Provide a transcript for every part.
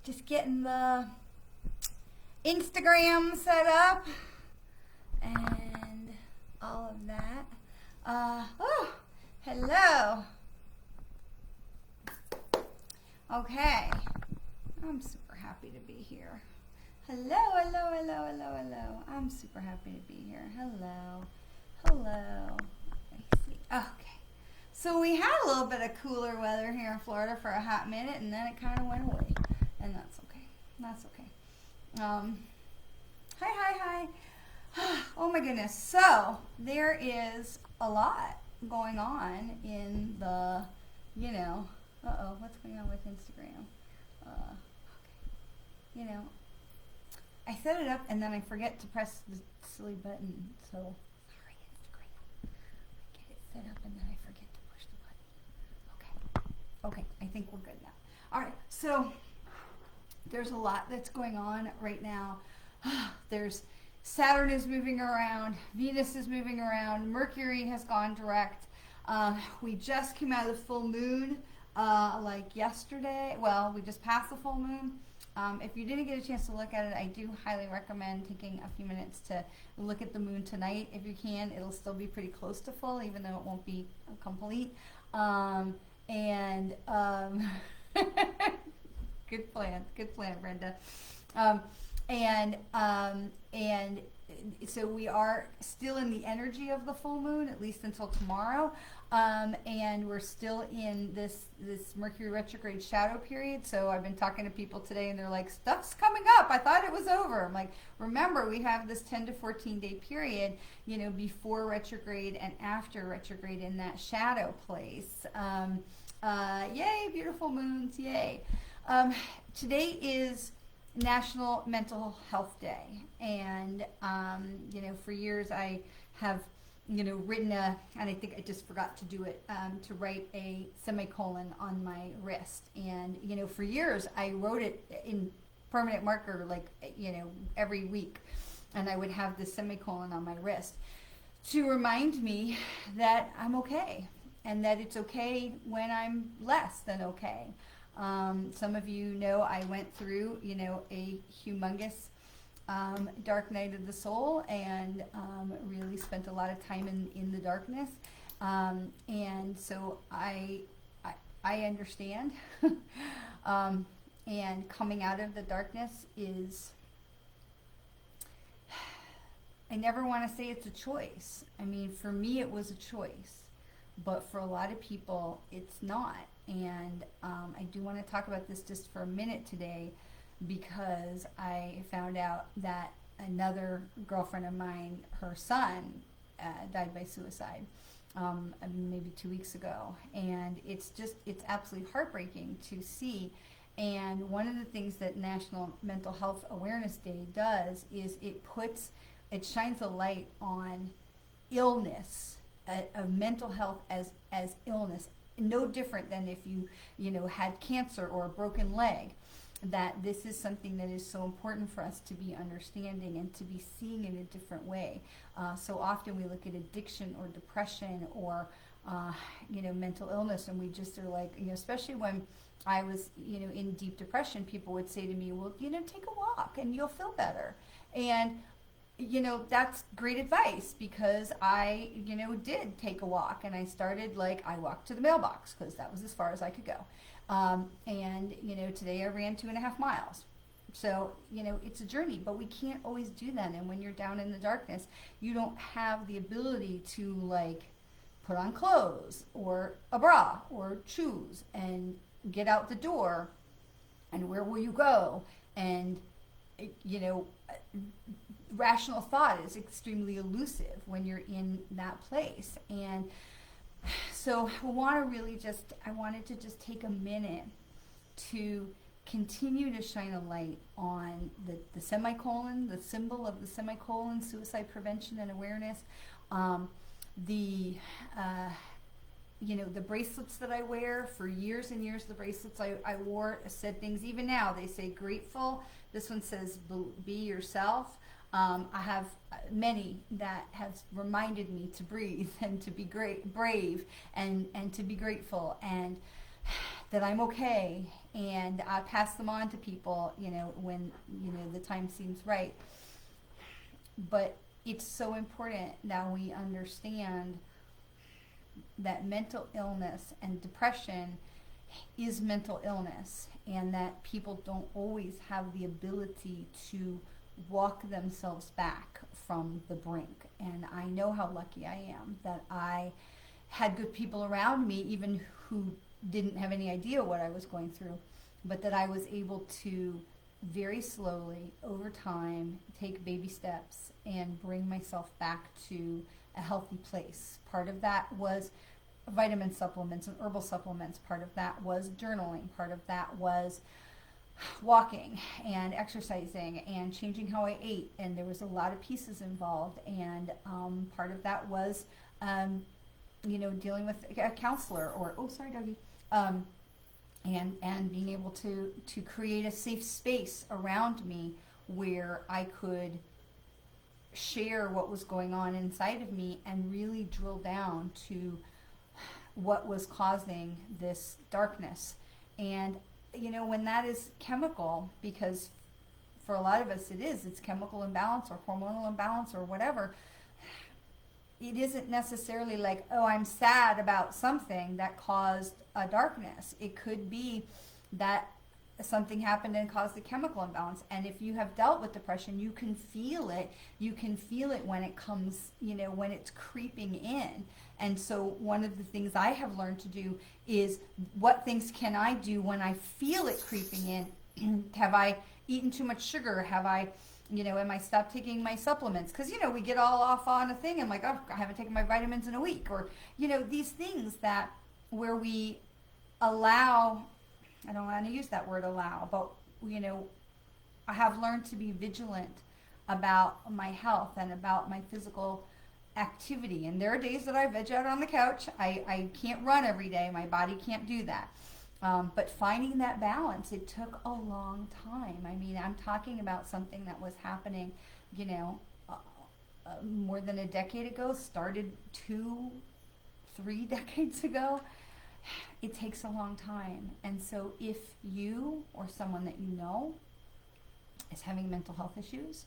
just getting the Instagram set up and all of that. Oh, hello. Okay, I'm super happy to be here. Hello, hello, hello, hello, hello. I'm super happy to be here. Hello, hello. Let me see. Okay. So we had a little bit of cooler weather here in Florida for a hot minute, and then it kind of went away, and that's okay. That's okay. Hi. Oh my goodness. So there is a lot going on in the, what's going on with Instagram? Okay. I set it up and then I forget to press the silly button. So sorry, Instagram. I get it set up and then I forget to push the button. Okay. I think we're good now. All right. So there's a lot that's going on right now. There's Saturn is moving around, Venus is moving around, Mercury has gone direct. We just came out of the full moon like yesterday. Well, we just passed the full moon. If you didn't get a chance to look at it, I do highly recommend taking a few minutes to look at the moon tonight. If you can, it'll still be pretty close to full, even though it won't be complete. Good plan, Brenda. And so we are still in the energy of the full moon, at least until tomorrow. And we're still in this Mercury retrograde shadow period. So I've been talking to people today and they're like, stuff's coming up. I thought it was over. I'm like, remember, we have this 10 to 14 day period, before retrograde and after retrograde in that shadow place. Yay, beautiful moons, yay. Today is National Mental Health Day, and for years I have written and I think I just forgot to do it, to write a semicolon on my wrist, and for years I wrote it in permanent marker, like every week, and I would have this semicolon on my wrist to remind me that I'm okay, and that it's okay when I'm less than okay. Some of you know I went through, a humongous dark night of the soul, and really spent a lot of time in the darkness. And so I understand. And coming out of the darkness is, I never want to say it's a choice. I mean, for me it was a choice, but for a lot of people it's not. And I do want to talk about this just for a minute today, because I found out that another girlfriend of mine, her son, died by suicide maybe 2 weeks ago. And it's absolutely heartbreaking to see. And one of the things that National Mental Health Awareness Day does is it shines a light on illness, of mental health as illness. No different than if you had cancer or a broken leg, that this is something that is so important for us to be understanding and to be seeing in a different way. So often we look at addiction or depression or mental illness, and we just are like, especially when I was in deep depression, people would say to me, well, take a walk and you'll feel better. And that's great advice, because I, did take a walk, and I started, I walked to the mailbox because that was as far as I could go. And today I ran 2.5 miles. So, it's a journey, but we can't always do that. And when you're down in the darkness, you don't have the ability to put on clothes or a bra or shoes and get out the door. And where will you go? And, rational thought is extremely elusive when you're in that place. And so I wanted to just take a minute to continue to shine a light on the semicolon, the symbol of the semicolon, suicide prevention and awareness, the bracelets that I wear. For years and years, the bracelets I wore said things. Even now, they say grateful. This one says be yourself. I have many that have reminded me to breathe and to be brave and to be grateful. And that I'm okay, and I pass them on to people, when, the time seems right. But it's so important that we understand that mental illness and depression is mental illness, and that people don't always have the ability to walk themselves back from the brink. And I know how lucky I am that I had good people around me, even who didn't have any idea what I was going through, but that I was able to very slowly over time take baby steps and bring myself back to a healthy place. Part of that was vitamin supplements and herbal supplements. Part of that was journaling. Part of that was walking and exercising and changing how I ate. And there was a lot of pieces involved. And part of that was, dealing with a counselor or, oh, sorry, doggy. And being able to create a safe space around me where I could share what was going on inside of me and really drill down to what was causing this darkness. And when that is chemical, because for a lot of us it's chemical imbalance or hormonal imbalance or whatever, it isn't necessarily like, oh, I'm sad about something that caused a darkness. It could be that something happened and caused a chemical imbalance. And if you have dealt with depression, you can feel it. You can feel it when it comes, when it's creeping in. And so one of the things I have learned to do is, what things can I do when I feel it creeping in? Have I eaten too much sugar? Have I, am I stopped taking my supplements? Because, we get all off on a thing and like, oh, I haven't taken my vitamins in a week. Or, these things that where we allow, I don't want to use that word allow, but, I have learned to be vigilant about my health and about my physical activity. And there are days that I veg out on the couch. I can't run every day. My body can't do that. But finding that balance, it took a long time. I mean, I'm talking about something that was happening, more than a decade ago, started 2-3 decades ago. It takes a long time. And so if you or someone that you know is having mental health issues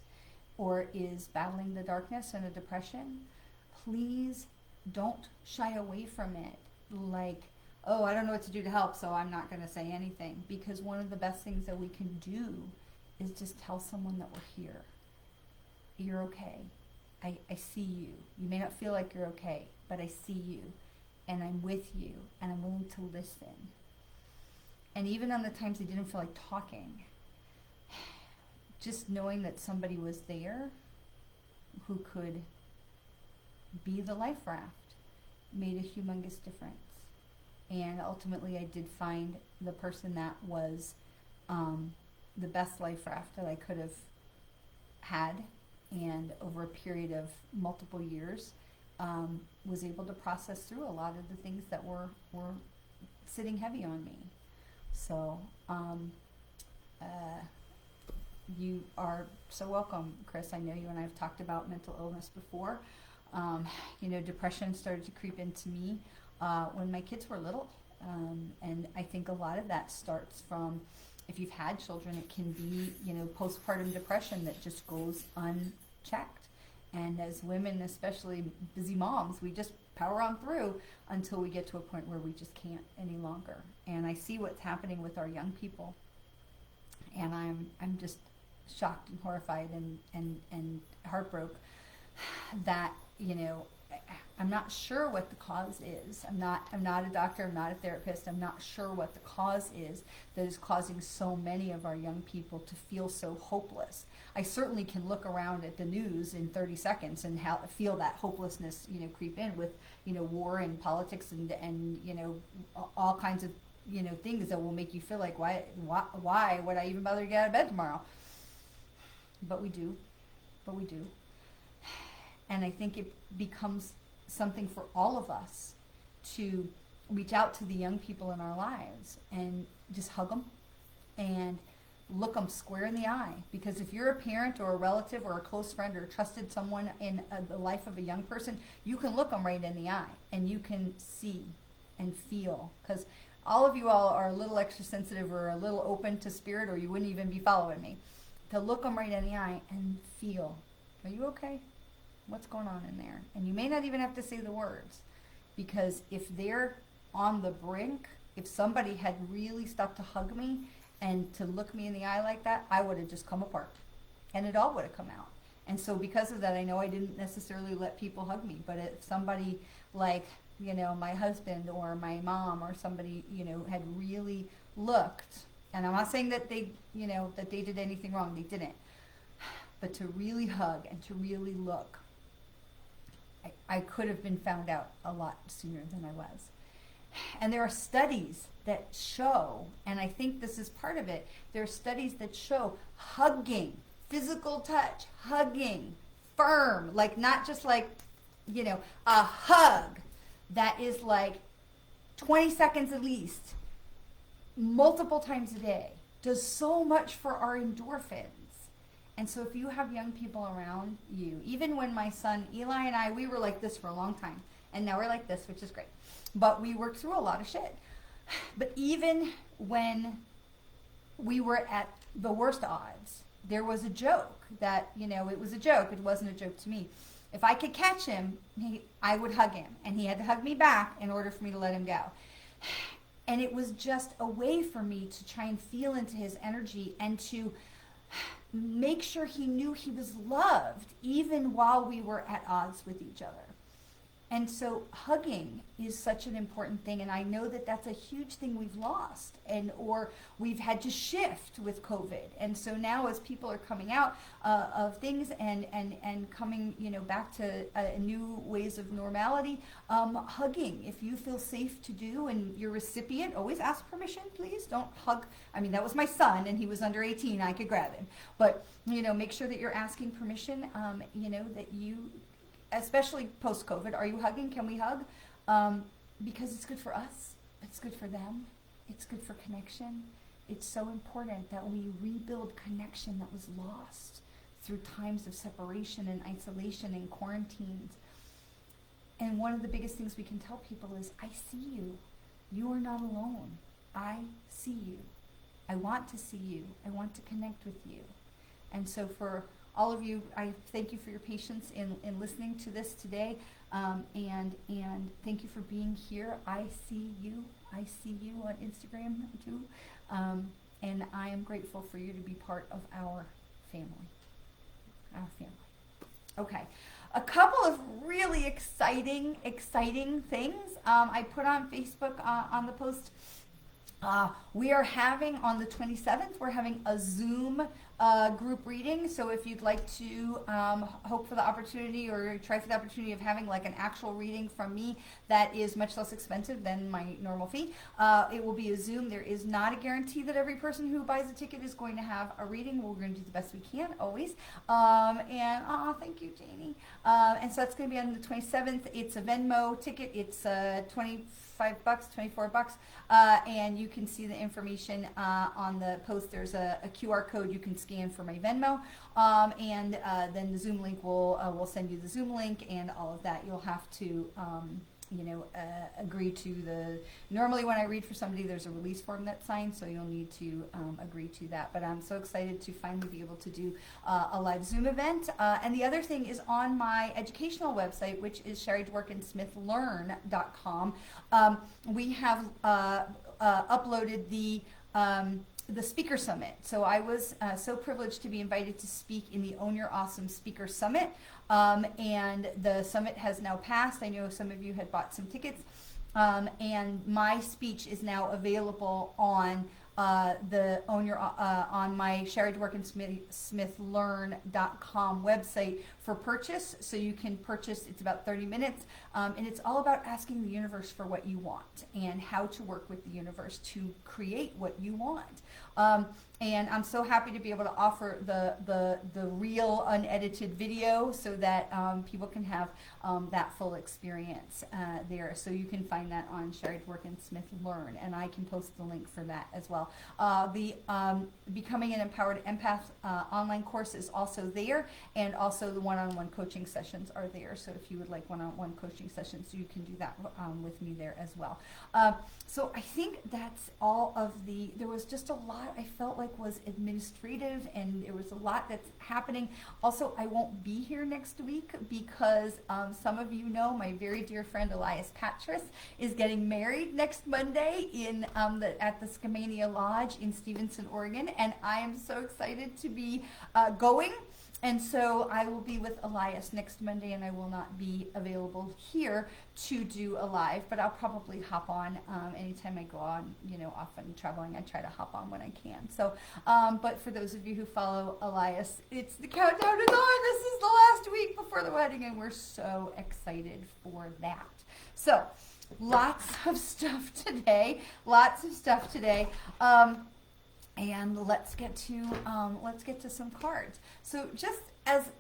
or is battling the darkness and a depression, please don't shy away from it like, oh, I don't know what to do to help, so I'm not going to say anything. Because one of the best things that we can do is just tell someone that we're here. You're okay. I see you. You may not feel like you're okay, but I see you, and I'm with you, and I'm willing to listen. And even on the times I didn't feel like talking, just knowing that somebody was there who could be the life raft made a humongous difference. And ultimately I did find the person that was the best life raft that I could have had, and over a period of multiple years was able to process through a lot of the things that were sitting heavy on me. So you are so welcome, Chris. I know you and I have talked about mental illness before. Depression started to creep into me when my kids were little. And I think a lot of that starts from, if you've had children, it can be, postpartum depression that just goes unchecked. And as women, especially busy moms, we just power on through until we get to a point where we just can't any longer. And I see what's happening with our young people. And I'm just shocked and horrified and heartbroken that, I'm not sure what the cause is. I'm not a doctor, I'm not a therapist. I'm not sure what the cause is that is causing so many of our young people to feel so hopeless. I certainly can look around at the news in 30 seconds and feel that hopelessness, creep in with, war and politics and all kinds of, things that will make you feel like, why would I even bother to get out of bed tomorrow? But we do. And I think it becomes something for all of us to reach out to the young people in our lives and just hug them and look them square in the eye. Because if you're a parent or a relative or a close friend or trusted someone in the life of a young person, you can look them right in the eye and you can see and feel. Because all of you all are a little extra sensitive or a little open to spirit, or you wouldn't even be following me. To look them right in the eye and feel, are you okay? What's going on in there? And you may not even have to say the words, because if they're on the brink, if somebody had really stopped to hug me and to look me in the eye like that, I would have just come apart, and it all would have come out. And so because of that, I know I didn't necessarily let people hug me, but if somebody like, you know, my husband or my mom or somebody, you know, had really looked, and I'm not saying that they, you know, that they did anything wrong, they didn't, but to really hug and to really look, I could have been found out a lot sooner than I was. And there are studies that show, and I think this is part of it, there are studies that show hugging, physical touch, hugging, firm, like not just like, you know, a hug that is like 20 seconds at least, multiple times a day, does so much for our endorphins. And so if you have young people around you, even when my son Eli and I, we were like this for a long time, and now we're like this, which is great. But we worked through a lot of shit. But even when we were at the worst odds, there was a joke that, you know, it was a joke. It wasn't a joke to me. If I could catch him, I would hug him. And he had to hug me back in order for me to let him go. And it was just a way for me to try and feel into his energy and to make sure he knew he was loved even while we were at odds with each other. And so hugging is such an important thing, and I know that that's a huge thing we've lost, and or we've had to shift with COVID. And so now as people are coming out of things and coming, you know, back to new ways of normality, hugging, if you feel safe to do, and your recipient, always ask permission, please. Don't hug. I mean, that was my son, and he was under 18. I could grab him. But, you know, make sure that you're asking permission, you know, that you, especially post-COVID, are you hugging? Can we hug? Because it's good for us. It's good for them. It's good for connection. It's so important that we rebuild connection that was lost through times of separation and isolation and quarantines. And one of the biggest things we can tell people is, I see you. You are not alone. I see you. I want to see you. I want to connect with you. And so for all of you, I thank you for your patience in listening to this today, and thank you for being here. I see you. I see you on Instagram too, and I am grateful for you to be part of our family. Our family. Okay, a couple of really exciting things I put on Facebook on the post. We are having on the 27th, we're having a Zoom group reading. So if you'd like to hope for the opportunity or try for the opportunity of having like an actual reading from me that is much less expensive than my normal fee, it will be a Zoom. There is not a guarantee that every person who buys a ticket is going to have a reading. We're going to do the best we can, always. Thank you, Janie. And so that's going to be on the 27th. It's a Venmo ticket. It's $25, $24, and you can see the information on the post. There's a QR code you can scan for my Venmo, and then the Zoom link will send you the Zoom link and all of that. You'll have to agree to normally when I read for somebody, there's a release form that's signed, so you'll need to agree to that. But I'm so excited to finally be able to do a live Zoom event. And the other thing is on my educational website, which is Dworkin-Smith.com. We have uploaded the Speaker Summit. So I was so privileged to be invited to speak in the Own Your Awesome Speaker Summit. And the summit has now passed. I know some of you had bought some tickets. And my speech is now available on on my Dworkin-Smith.com website for purchase. So you can purchase, it's about 30 minutes, and it's all about asking the universe for what you want and how to work with the universe to create what you want. And I'm so happy to be able to offer the real unedited video so that people can have that full experience there. So you can find that on Dworkin-Smith Learn, and I can post the link for that as well. well. The Becoming an Empowered Empath online course is also there, and also the one-on-one coaching sessions are there. So if you would like one-on-one coaching sessions, you can do that with me there as well. So I think that's all of there was just a lot I felt like was administrative, and there was a lot that's happening. Also, I won't be here next week because some of you know my very dear friend Elias Patras is getting married next Monday at the Skamania Lodge in Stevenson, Oregon, and I am so excited to be going. And so I will be with Elias next Monday, and I will not be available here to do a live, but I'll probably hop on anytime I go on, off and traveling. I try to hop on when I can. So, but for those of you who follow Elias, it's the countdown is on. This is the last week before the wedding, and we're so excited for that. So, lots of stuff today. And let's get to some cards. So just as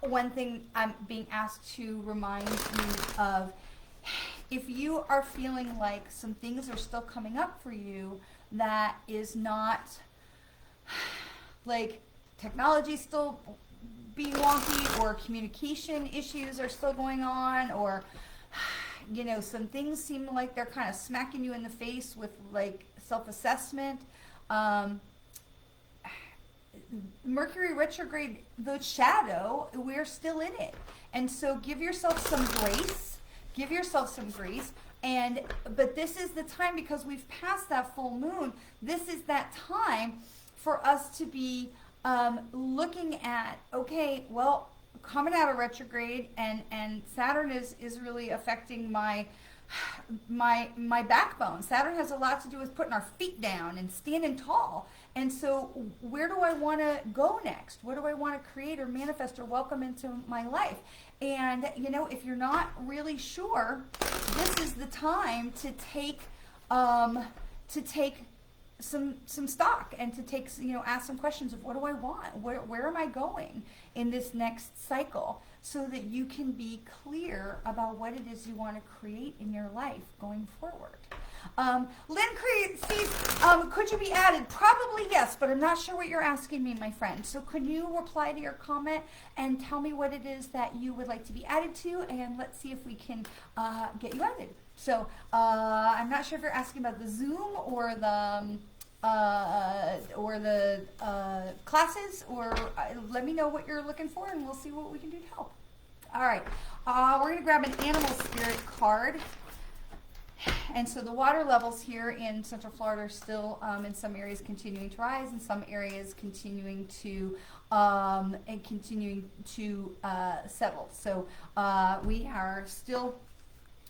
one thing I'm being asked to remind you of, if you are feeling like some things are still coming up for you that is not, like technology still being wonky, or communication issues are still going on, or some things seem like they're kind of smacking you in the face with like self-assessment. Mercury retrograde, the shadow, we're still in it. And so give yourself some grace. But this is the time, because we've passed that full moon, this is that time for us to be looking at, okay, well, coming out of retrograde, and Saturn is really affecting my backbone. Saturn has a lot to do with putting our feet down and standing tall. And so where do I want to go next? What do I want to create or manifest or welcome into my life? And, if you're not really sure, this is the time to take some stock, and to take, ask some questions of, what do I want? Where am I going in this next cycle? So that you can be clear about what it is you want to create in your life going forward. Lynn sees, could you be added? Probably yes, but I'm not sure what you're asking me, my friend. So could you reply to your comment and tell me what it is that you would like to be added to, and let's see if we can get you added. So I'm not sure if you're asking about the Zoom or the classes, or let me know what you're looking for, and we'll see what we can do to help. All right, we're going to grab an animal spirit card. And so the water levels here in Central Florida are still in some areas continuing to rise, in some areas continuing to settle. So we are still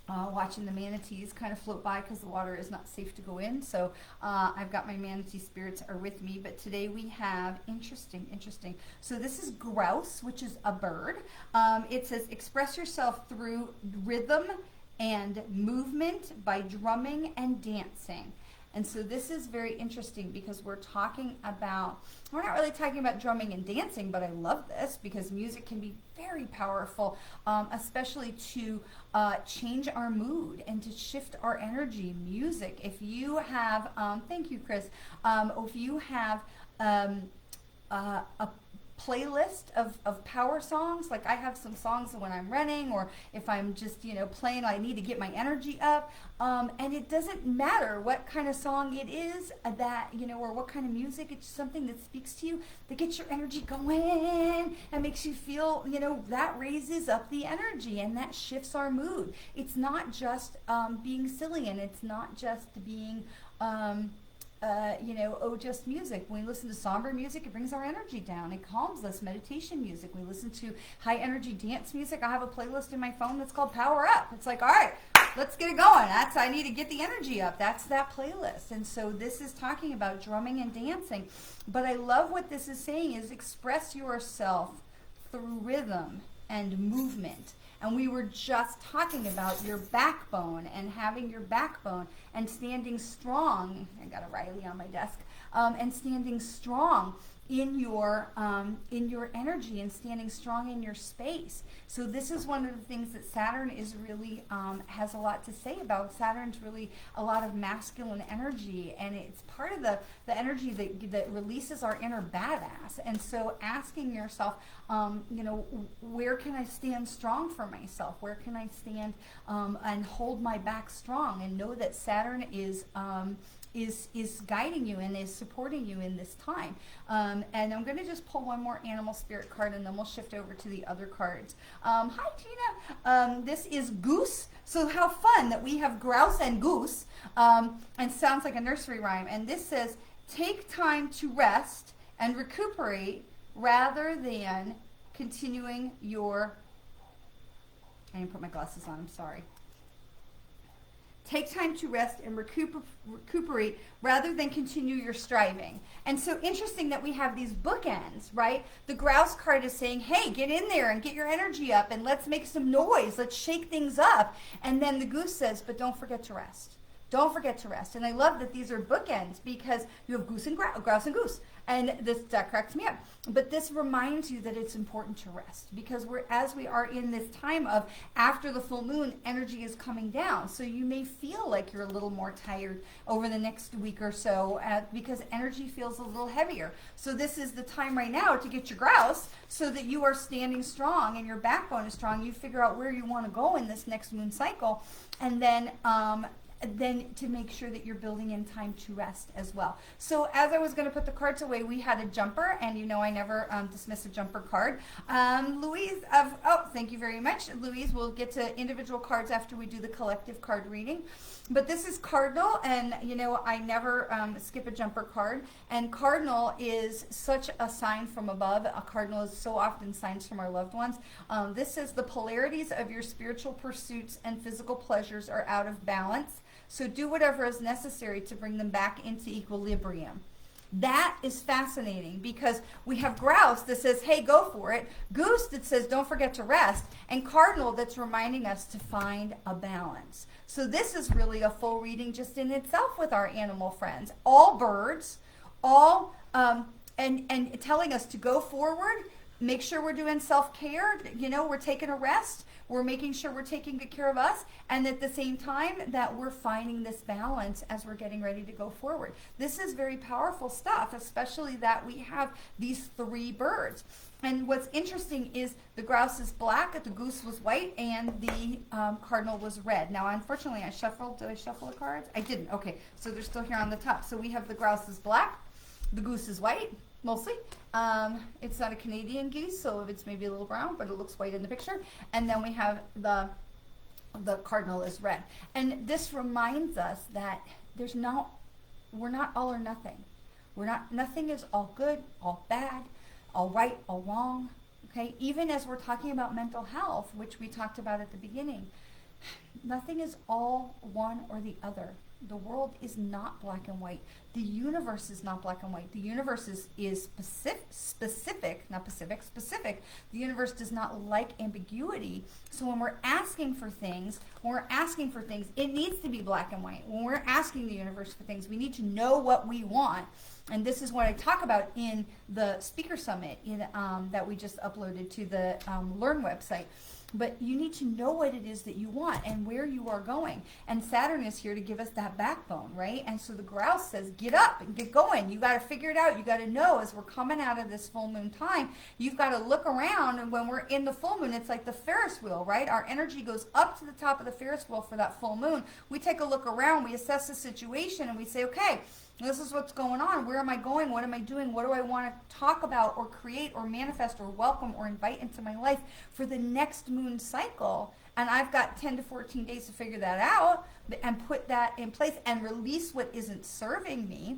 watching the manatees kind of float by, because the water is not safe to go in. So I've got my manatee spirits are with me, but today we have interesting. So this is grouse, which is a bird. It says, express yourself through rhythm and movement by drumming and dancing. And so this is very interesting, because we're not really talking about drumming and dancing, but I love this because music can be very powerful, especially to change our mood and to shift our energy. Music, if you have, thank you, Chris, if you have a playlist of power songs, like I have some songs when I'm running, or if I'm just playing, I need to get my energy up, and it doesn't matter what kind of song it is that or what kind of music. It's something that speaks to you, that gets your energy going and makes you feel, that raises up the energy, and that shifts our mood. It's not just being silly, and it's not just being just music. When we listen to somber music, it brings our energy down. It calms us. Meditation music. We listen to high energy dance music. I have a playlist in my phone that's called Power Up. It's like, all right, let's get it going. I need to get the energy up. That's that playlist. And so this is talking about drumming and dancing. But I love what this is saying is, express yourself through rhythm and movement. And we were just talking about your backbone and having your backbone and standing strong. I got a Riley on my desk. and standing strong in your energy and standing strong in your space. So this is one of the things that Saturn is really has a lot to say about. Saturn's really a lot of masculine energy, and it's part of the energy that releases our inner badass. And so asking yourself, where can I stand strong for myself? Where can I stand and hold my back strong, and know that Saturn is guiding you and is supporting you in this time. And I'm going to just pull one more animal spirit card, and then we'll shift over to the other cards. Hi, Gina. This is Goose. So how fun that we have grouse and goose, and sounds like a nursery rhyme. And this says, take time to rest and recuperate rather than continuing your... I didn't put my glasses on, I'm sorry. Take time to rest and recuperate rather than continue your striving. And so interesting that we have these bookends, right? The grouse card is saying, hey, get in there and get your energy up and let's make some noise. Let's shake things up. And then the goose says, but don't forget to rest. Don't forget to rest. And I love that these are bookends because you have goose and grouse and goose. And that cracks me up. But this reminds you that it's important to rest, because as we are in this time of after the full moon, energy is coming down. So you may feel like you're a little more tired over the next week or so because energy feels a little heavier. So this is the time right now to get your grouse so that you are standing strong and your backbone is strong. You figure out where you want to go in this next moon cycle, and then to make sure that you're building in time to rest as well. So as I was going to put the cards away, we had a jumper, and I never dismiss a jumper card. Louise, thank you very much. Louise, we'll get to individual cards after we do the collective card reading. But this is Cardinal, and I never skip a jumper card. And Cardinal is such a sign from above. A Cardinal is so often signs from our loved ones. This says the polarities of your spiritual pursuits and physical pleasures are out of balance. So do whatever is necessary to bring them back into equilibrium. That is fascinating because we have grouse that says, hey, go for it. Goose that says, don't forget to rest. And cardinal that's reminding us to find a balance. So this is really a full reading just in itself with our animal friends. All birds, and telling us to go forward, make sure we're doing self-care, we're taking a rest. We're making sure we're taking good care of us, and at the same time that we're finding this balance as we're getting ready to go forward. This is very powerful stuff, especially that we have these three birds. And what's interesting is the grouse is black, the goose was white, and the cardinal was red. Now, unfortunately, Did I shuffle the cards? I didn't. Okay, so they're still here on the top. So we have the grouse is black, the goose is white, mostly. It's not a Canadian geese, so it's maybe a little brown, but it looks white in the picture. And then we have the cardinal is red. And this reminds us that we're not all or nothing. Nothing is all good, all bad, all right, all wrong. Okay? Even as we're talking about mental health, which we talked about at the beginning, nothing is all one or the other. The world is not black and white. The universe is not black and white. The universe is specific. The universe does not like ambiguity. So when we're asking for things, it needs to be black and white. When we're asking the universe for things, we need to know what we want. And this is what I talk about in the speaker summit that we just uploaded to the Learn website. But you need to know what it is that you want and where you are going. And Saturn is here to give us that backbone, right? And so the grouse says, get up and get going. You got to figure it out. You got to know as we're coming out of this full moon time, you've got to look around. And when we're in the full moon, it's like the Ferris wheel, right? Our energy goes up to the top of the Ferris wheel for that full moon. We take a look around, we assess the situation, and we say, okay, this is what's going on. Where am I going? What am I doing? What do I want to talk about or create or manifest or welcome or invite into my life for the next moon cycle? And I've got 10 to 14 days to figure that out and put that in place and release what isn't serving me,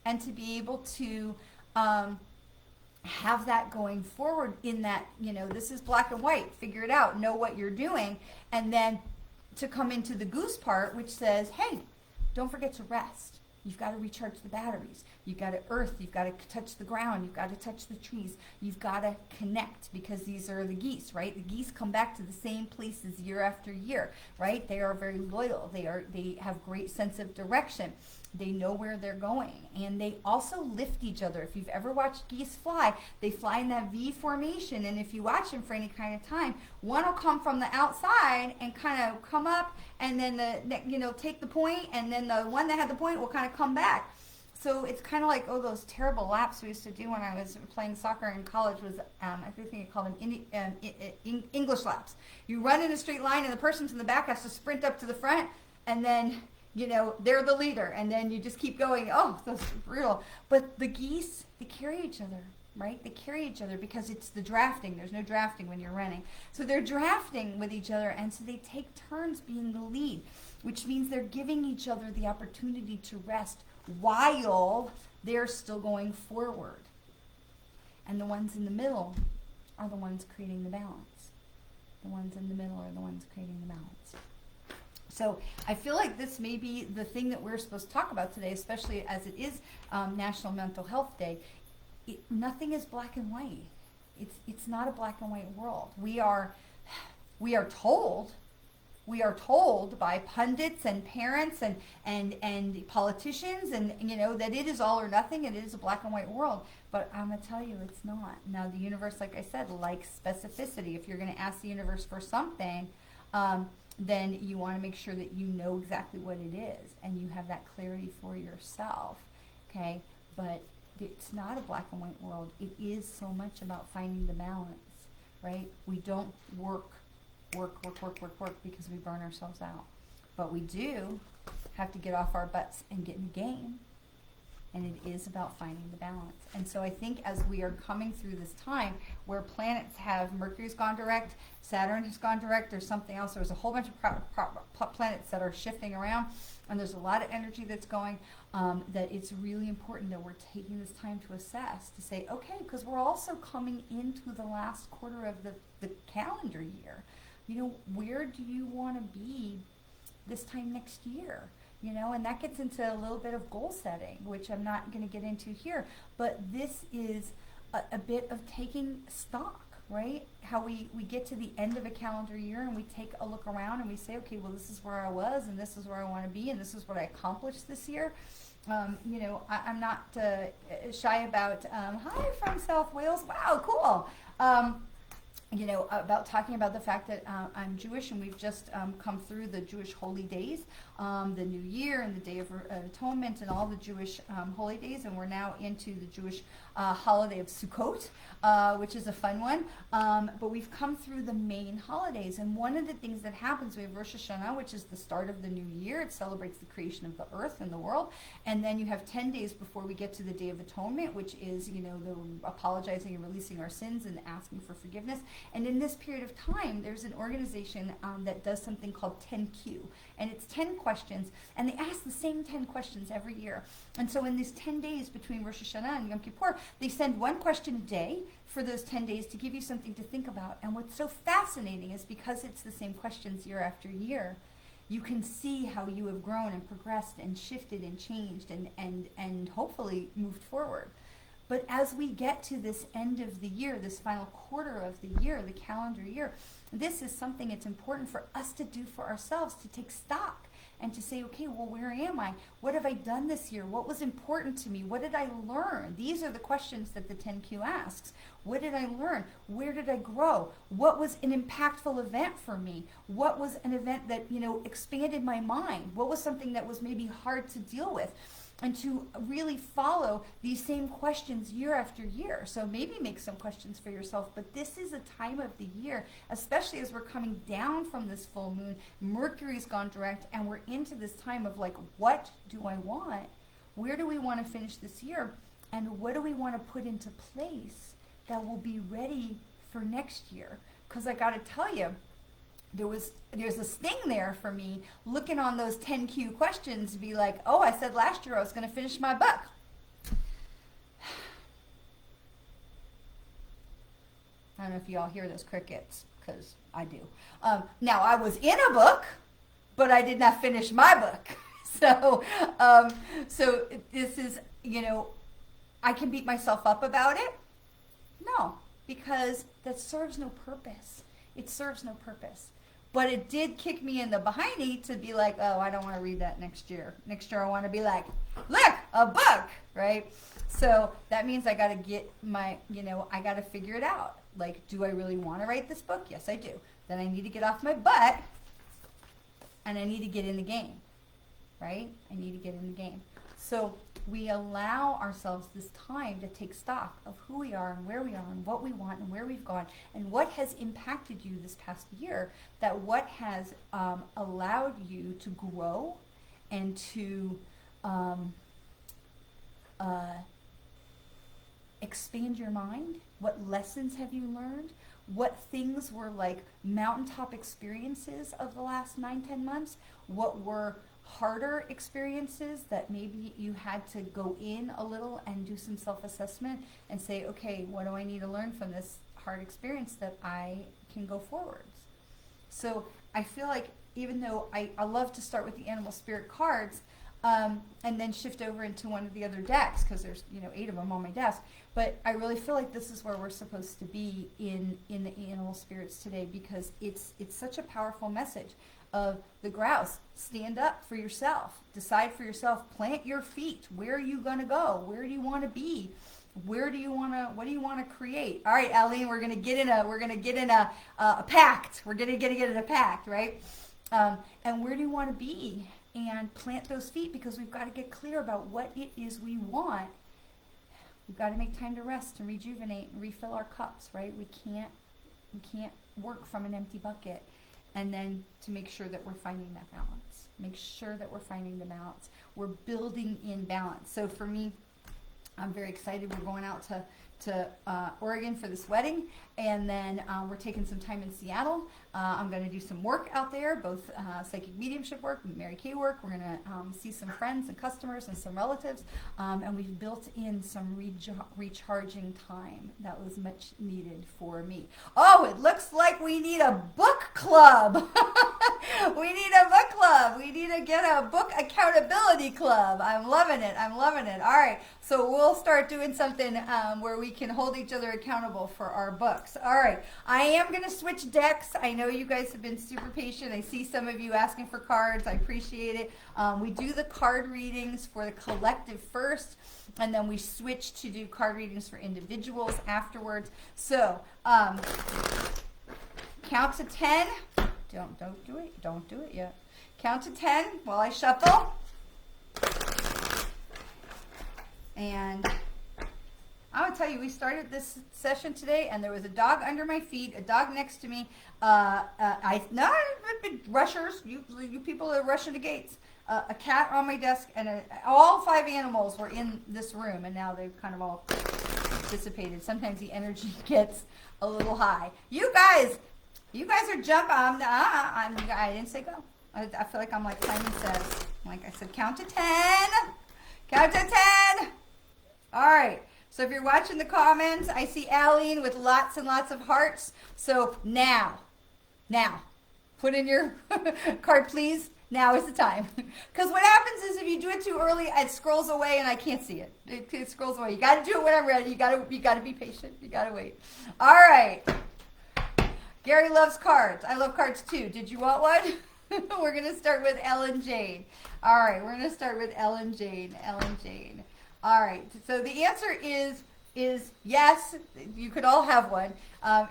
and to be able to have that going forward in that, this is black and white. Figure it out. Know what you're doing. And then to come into the goose part, which says, hey, don't forget to rest. You've got to recharge the batteries. You've got to earth. You've got to touch the ground. You've got to touch the trees. You've got to connect, because these are the geese, right? The geese come back to the same places year after year, right? They are very loyal. They have great sense of direction. They know where they're going, and they also lift each other. If you've ever watched geese fly, they fly in that V formation, and if you watch them for any kind of time, one will come from the outside and kind of come up, and then take the point, and then the one that had the point will kind of come back. So it's kind of like, those terrible laps we used to do when I was playing soccer in college was, I think you call them English laps. You run in a straight line, and the person in the back has to sprint up to the front, and then they're the leader, and then you just keep going. Oh, that's brutal. But the geese, they carry each other, right? They carry each other because it's the drafting. There's no drafting when you're running. So they're drafting with each other, and so they take turns being the lead, which means they're giving each other the opportunity to rest while they're still going forward. And the ones in the middle are the ones creating the balance. The ones in the middle are the ones creating the balance. So I feel like this may be the thing that we're supposed to talk about today, especially as it is National Mental Health Day. Nothing is black and white. It's not a black and white world. We are told by pundits and parents and politicians and that it is all or nothing, and it is a black and white world. But I'm going to tell you, it's not. Now, the universe, like I said, likes specificity. If you're going to ask the universe for something, then you want to make sure that you know exactly what it is and you have that clarity for yourself, okay? But it's not a black and white world. It is so much about finding the balance, right? We don't work because we burn ourselves out. But we do have to get off our butts and get in the game. And it is about finding the balance. And so I think as we are coming through this time where planets have, Mercury's gone direct, Saturn has gone direct, there's something else, there's a whole bunch of planets that are shifting around, and there's a lot of energy that's going, that it's really important that we're taking this time to assess, to say, okay, because we're also coming into the last quarter of the calendar year. Where do you want to be this time next year? And that gets into a little bit of goal setting, which I'm not going to get into here. But this is a bit of taking stock, right? How we get to the end of a calendar year and we take a look around and we say, okay, well, this is where I was and this is where I want to be and this is what I accomplished this year. I'm not shy about, hi from South Wales. Wow, cool. About talking about the fact that I'm Jewish, and we've just come through the Jewish holy days, the New Year and the Day of Atonement and all the Jewish holy days, and we're now into the Jewish holiday of Sukkot, which is a fun one. But we've come through the main holidays, and one of the things that happens, we have Rosh Hashanah, which is the start of the new year. It celebrates the creation of the earth and the world, and then you have 10 days before we get to the Day of Atonement, which is, the apologizing and releasing our sins and asking for forgiveness. And in this period of time, there's an organization that does something called 10Q. And it's 10 questions, and they ask the same 10 questions every year. And so in these 10 days between Rosh Hashanah and Yom Kippur, they send one question a day for those 10 days to give you something to think about. And what's so fascinating is because it's the same questions year after year, you can see how you have grown and progressed and shifted and changed and hopefully moved forward. But as we get to this end of the year, this final quarter of the year, the calendar year, this is something it's important for us to do for ourselves, to take stock and to say, okay, well, where am I? What have I done this year? What was important to me? What did I learn? These are the questions that the 10Q asks. What did I learn? Where did I grow? What was an impactful event for me? What was an event that, expanded my mind? What was something that was maybe hard to deal with? And to really follow these same questions year after year. So maybe make some questions for yourself, but this is a time of the year, especially as we're coming down from this full moon, Mercury's gone direct, and we're into this time of what do I want? Where do we want to finish this year? And what do we want to put into place that will be ready for next year? Because I got to tell you, there's this thing there for me looking on those 10Q questions to be like, oh, I said last year I was going to finish my book. I don't know if you all hear those crickets, because I do. Now, I was in a book, but I did not finish my book. So, so this is, you know, I can beat myself up about it. No, because that serves no purpose. It serves no purpose. But it did kick me in the behindy to be like, oh, I don't want to read that next year. Next year I want to be like, look, a book, right? So that means I got to get my, you know, I got to figure it out. Like, do I really want to write this book? Yes, I do. Then I need to get off my butt and I need to get in the game, right? I need to get in the game. So we allow ourselves this time to take stock of who we are and where we are and what we want and where we've gone and what has impacted you this past year, that what has allowed you to grow and to expand your mind. What lessons have you learned? What things were like mountaintop experiences of the last 9-10 months? What were harder experiences that maybe you had to go in a little and do some self-assessment and say, okay, what do I need to learn from this hard experience that I can go forwards? So I feel like even though I love to start with the animal spirit cards, and then shift over into one of the other decks, because there's 8 of them on my desk, but I really feel like this is where we're supposed to be in the animal spirits today, because it's such a powerful message of the grouse. Stand up for yourself, decide for yourself, plant your feet. Where are you going to go? Where do you want to be? What do you want to create? All right, Aline, we're going to get in a pact. We're going to get in a pact, right? And where do you want to be? And plant those feet, because we've got to get clear about what it is we want. We've got to make time to rest and rejuvenate and refill our cups, right? We can't work from an empty bucket. And then to make sure that we're finding that balance. Make sure that we're finding the balance. We're building in balance. So for me, I'm very excited. We're going out to Oregon for this wedding, and then we're taking some time in Seattle. I'm going to do some work out there, both psychic mediumship work, Mary Kay work. We're going to see some friends and customers and some relatives, and we've built in some recharging time that was much needed for me. Oh, it looks like we need a book club. We need a book club. We need to get a book accountability club. I'm loving it. All right, so we'll start doing something where we can hold each other accountable for our books. All right, I am going to switch decks. I know you guys have been super patient. I see some of you asking for cards. I appreciate it. We do the card readings for the collective first, and then we switch to do card readings for individuals afterwards. So count to 10. Don't do it. Don't do it yet. Count to 10 while I shuffle. And I would tell you, we started this session today, and there was a dog under my feet, a dog next to me. Rushers, you people are rushing the gates. A cat on my desk, and all 5 animals were in this room, and now they've kind of all dissipated. Sometimes the energy gets a little high. You guys are jumping. I didn't say go. I feel like I'm like Simon Says. Like I said, count to 10. Count to 10. All right. So if you're watching the comments, I see Aline with lots and lots of hearts. So now, put in your card, please. Now is the time. Because what happens is if you do it too early, it scrolls away and I can't see it. It scrolls away. You got to do it when I'm ready. You got to be patient. You got to wait. All right. Gary loves cards. I love cards too. Did you want one? We're going to start with Ellen Jane. All right, we're going to start with Ellen Jane. All right, so the answer is yes, you could all have one.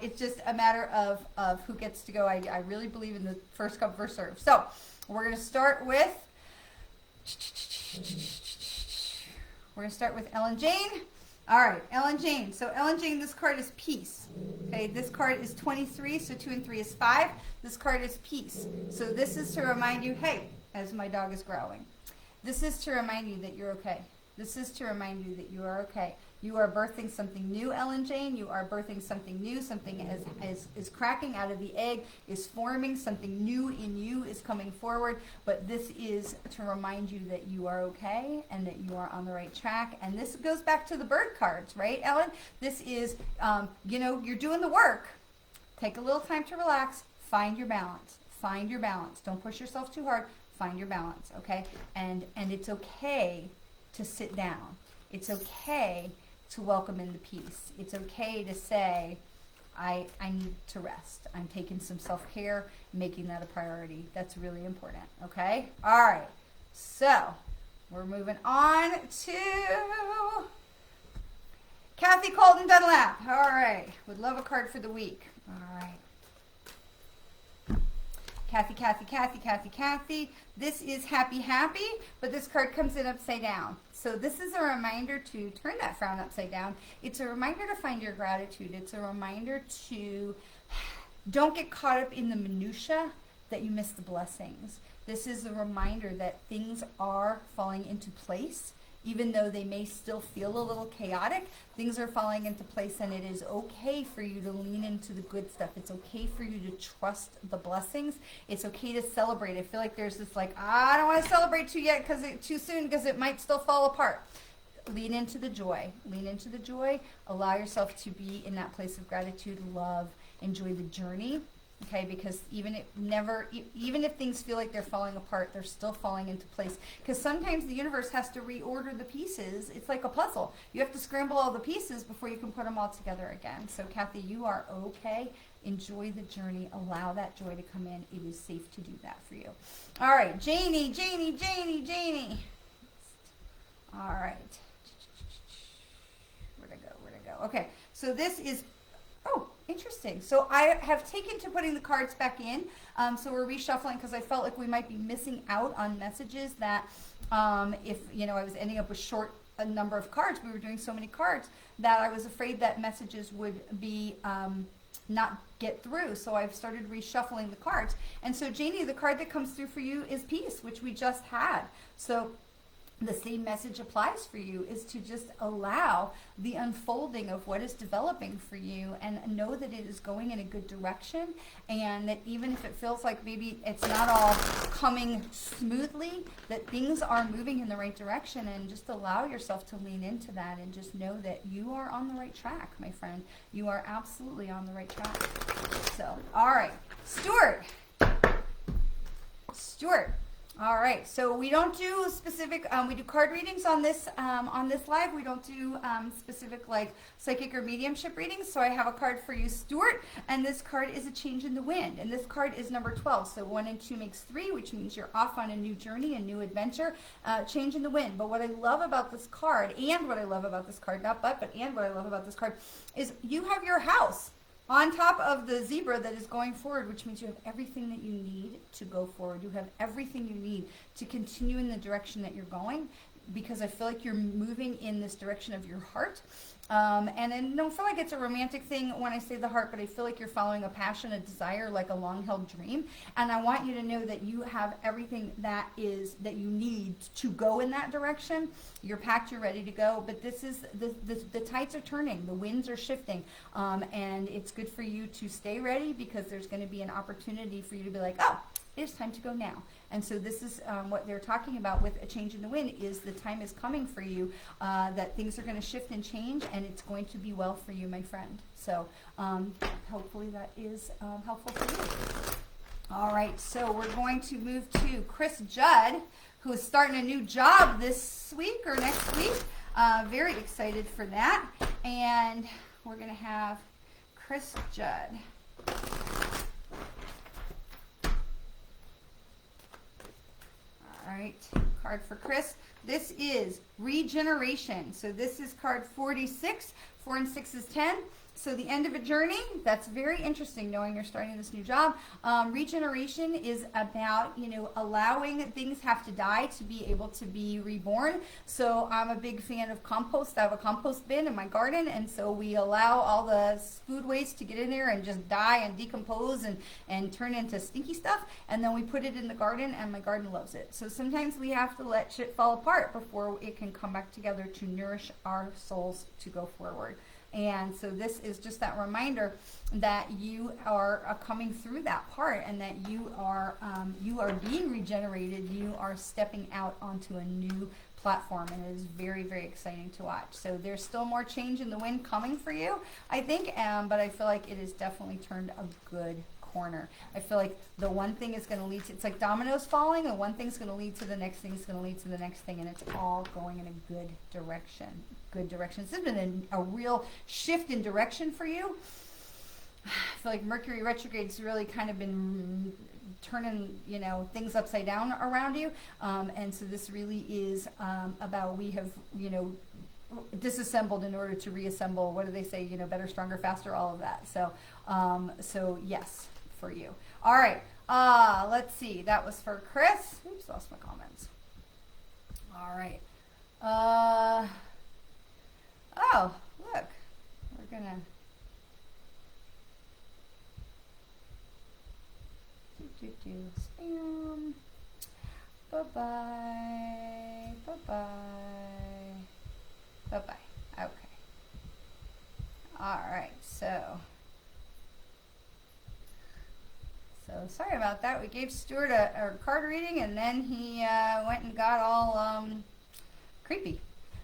It's just a matter of who gets to go. I really believe in the first come, first serve. So we're going to start with Ellen Jane. All right, Ellen Jane. So Ellen Jane, this card is peace. Okay, this card is 23, so 2 and 3 is 5. This card is peace. So this is to remind you, hey, as my dog is growling, this is to remind you that you're okay. This is to remind you that you are okay. You are birthing something new, Ellen Jane. You are birthing something new. Something is cracking out of the egg, is forming. Something new in you is coming forward. But this is to remind you that you are okay and that you are on the right track. And this goes back to the bird cards, right, Ellen? This is, you're doing the work. Take a little time to relax. Find your balance. Don't push yourself too hard. find your balance, okay? And it's okay to sit down. It's okay to welcome in the peace. It's okay to say, I need to rest. I'm taking some self-care, making that a priority. That's really important, okay? All right, so we're moving on to Kathy Colton Dunlap. All right, would love a card for the week. All right. Kathy. This is happy, but this card comes in upside down. So this is a reminder to turn that frown upside down. It's a reminder to find your gratitude. It's a reminder to don't get caught up in the minutia that you miss the blessings. This is a reminder that things are falling into place. Even though they may still feel a little chaotic, things are falling into place, and it is okay for you to lean into the good stuff. It's okay for you to trust the blessings. It's okay to celebrate. I feel like there's this I don't want to celebrate too soon because it might still fall apart. Lean into the joy. Lean into the joy. Allow yourself to be in that place of gratitude, love, enjoy the journey. Okay, because even if things feel like they're falling apart, they're still falling into place. Because sometimes the universe has to reorder the pieces. It's like a puzzle. You have to scramble all the pieces before you can put them all together again. So Kathy, you are okay. Enjoy the journey. Allow that joy to come in. It is safe to do that for you. All right, Janie. All right. Where'd I go? Okay, so this is... Oh, interesting. So I have taken to putting the cards back in. So we're reshuffling because I felt like we might be missing out on messages that if, I was ending up with a number of cards, we were doing so many cards that I was afraid that messages would be not get through. So I've started reshuffling the cards. And so Janie, the card that comes through for you is peace, which we just had. So the same message applies for you, is to just allow the unfolding of what is developing for you and know that it is going in a good direction, and that even if it feels like maybe it's not all coming smoothly, that things are moving in the right direction, and just allow yourself to lean into that and just know that you are on the right track, my friend. You are absolutely on the right track. So, all right, Stuart. All right, so we don't do specific, we do card readings on this live. We don't do specific psychic or mediumship readings. So I have a card for you, Stuart, and this card is a change in the wind. And this card is number 12. So 1 and 2 makes 3, which means you're off on a new journey, a new adventure, change in the wind. But what I love about this card, and what I love about this card, is you have your house on top of the zebra that is going forward, which means you have everything that you need to go forward. You have everything you need to continue in the direction that you're going, because I feel like you're moving in this direction of your heart. And I don't feel like it's a romantic thing when I say the heart, but I feel like you're following a passion, a desire, like a long-held dream. And I want you to know that you have everything that you need to go in that direction. You're packed, you're ready to go. But this is the tides are turning, the winds are shifting, and it's good for you to stay ready, because there's going to be an opportunity for you to be like, oh, it's time to go now. And so this is what they're talking about with a change in the wind, is the time is coming for you, that things are going to shift and change, and it's going to be well for you, my friend. So hopefully that is helpful for you. All right, so we're going to move to Chris Judd, who is starting a new job this week or next week. Very excited for that. And we're going to have Chris Judd. All right, card for Chris. This is regeneration. So this is card 46. 4 and 6 is 10. So the end of a journey, that's very interesting, knowing you're starting this new job. Regeneration is about, allowing things have to die to be able to be reborn. So I'm a big fan of compost. I have a compost bin in my garden, and so we allow all the food waste to get in there and just die and decompose and turn into stinky stuff, and then we put it in the garden, and my garden loves it. So sometimes we have to let shit fall apart before it can come back together to nourish our souls to go forward. And so this is just that reminder that you are coming through that part, and that you are being regenerated. You are stepping out onto a new platform, and it is very, very exciting to watch. So there's still more change in the wind coming for you, I think, but I feel like it has definitely turned a good corner. I feel like the one thing is going to lead to, it's like dominoes falling, and one thing's going to lead to the next thing, is going to lead to the next thing, and it's all going in a good direction. Good direction. This has been a real shift in direction for you. I feel like Mercury retrograde's really kind of been turning, you know, things upside down around you. And so this really is about, we have, you know, disassembled in order to reassemble. What do they say? You know, better, stronger, faster, all of that. So, so yes, for you. All right. Let's see. That was for Chris. Oops, lost my comments. All right. Oh, look. We're going to spam. Bye-bye. Bye-bye. Bye-bye. Okay. All right. So sorry about that. We gave Stuart a card reading, and then he went and got all creepy.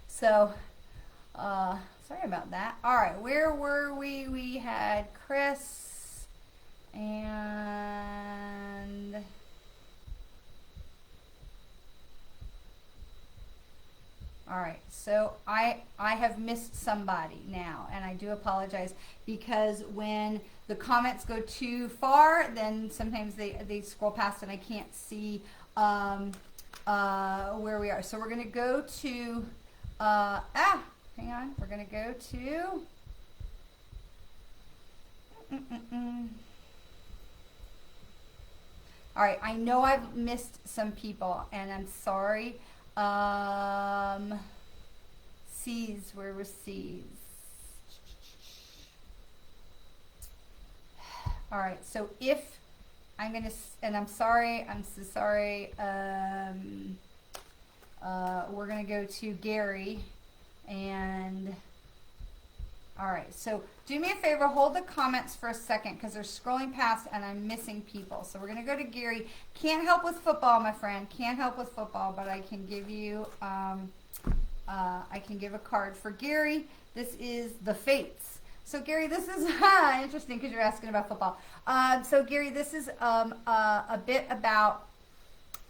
So sorry about that. All right. Where were we? We had Chris and all right, so I have missed somebody now, and I do apologize, because when the comments go too far, then sometimes they scroll past and I can't see where we are. So we're going to go to, hang on, we're going to go to, all right, I know I've missed some people, and I'm sorry. C's, where was C's? All right, so if I'm gonna, and I'm sorry, I'm so sorry. We're gonna go to Gary, and all right, so do me a favor, hold the comments for a second, because they're scrolling past and I'm missing people. So we're going to go to Gary. Can't help with football, my friend. Can't help with football, but I can give you, I can give a card for Gary. This is the Fates. So Gary, this is interesting because you're asking about football. So Gary, this is a bit about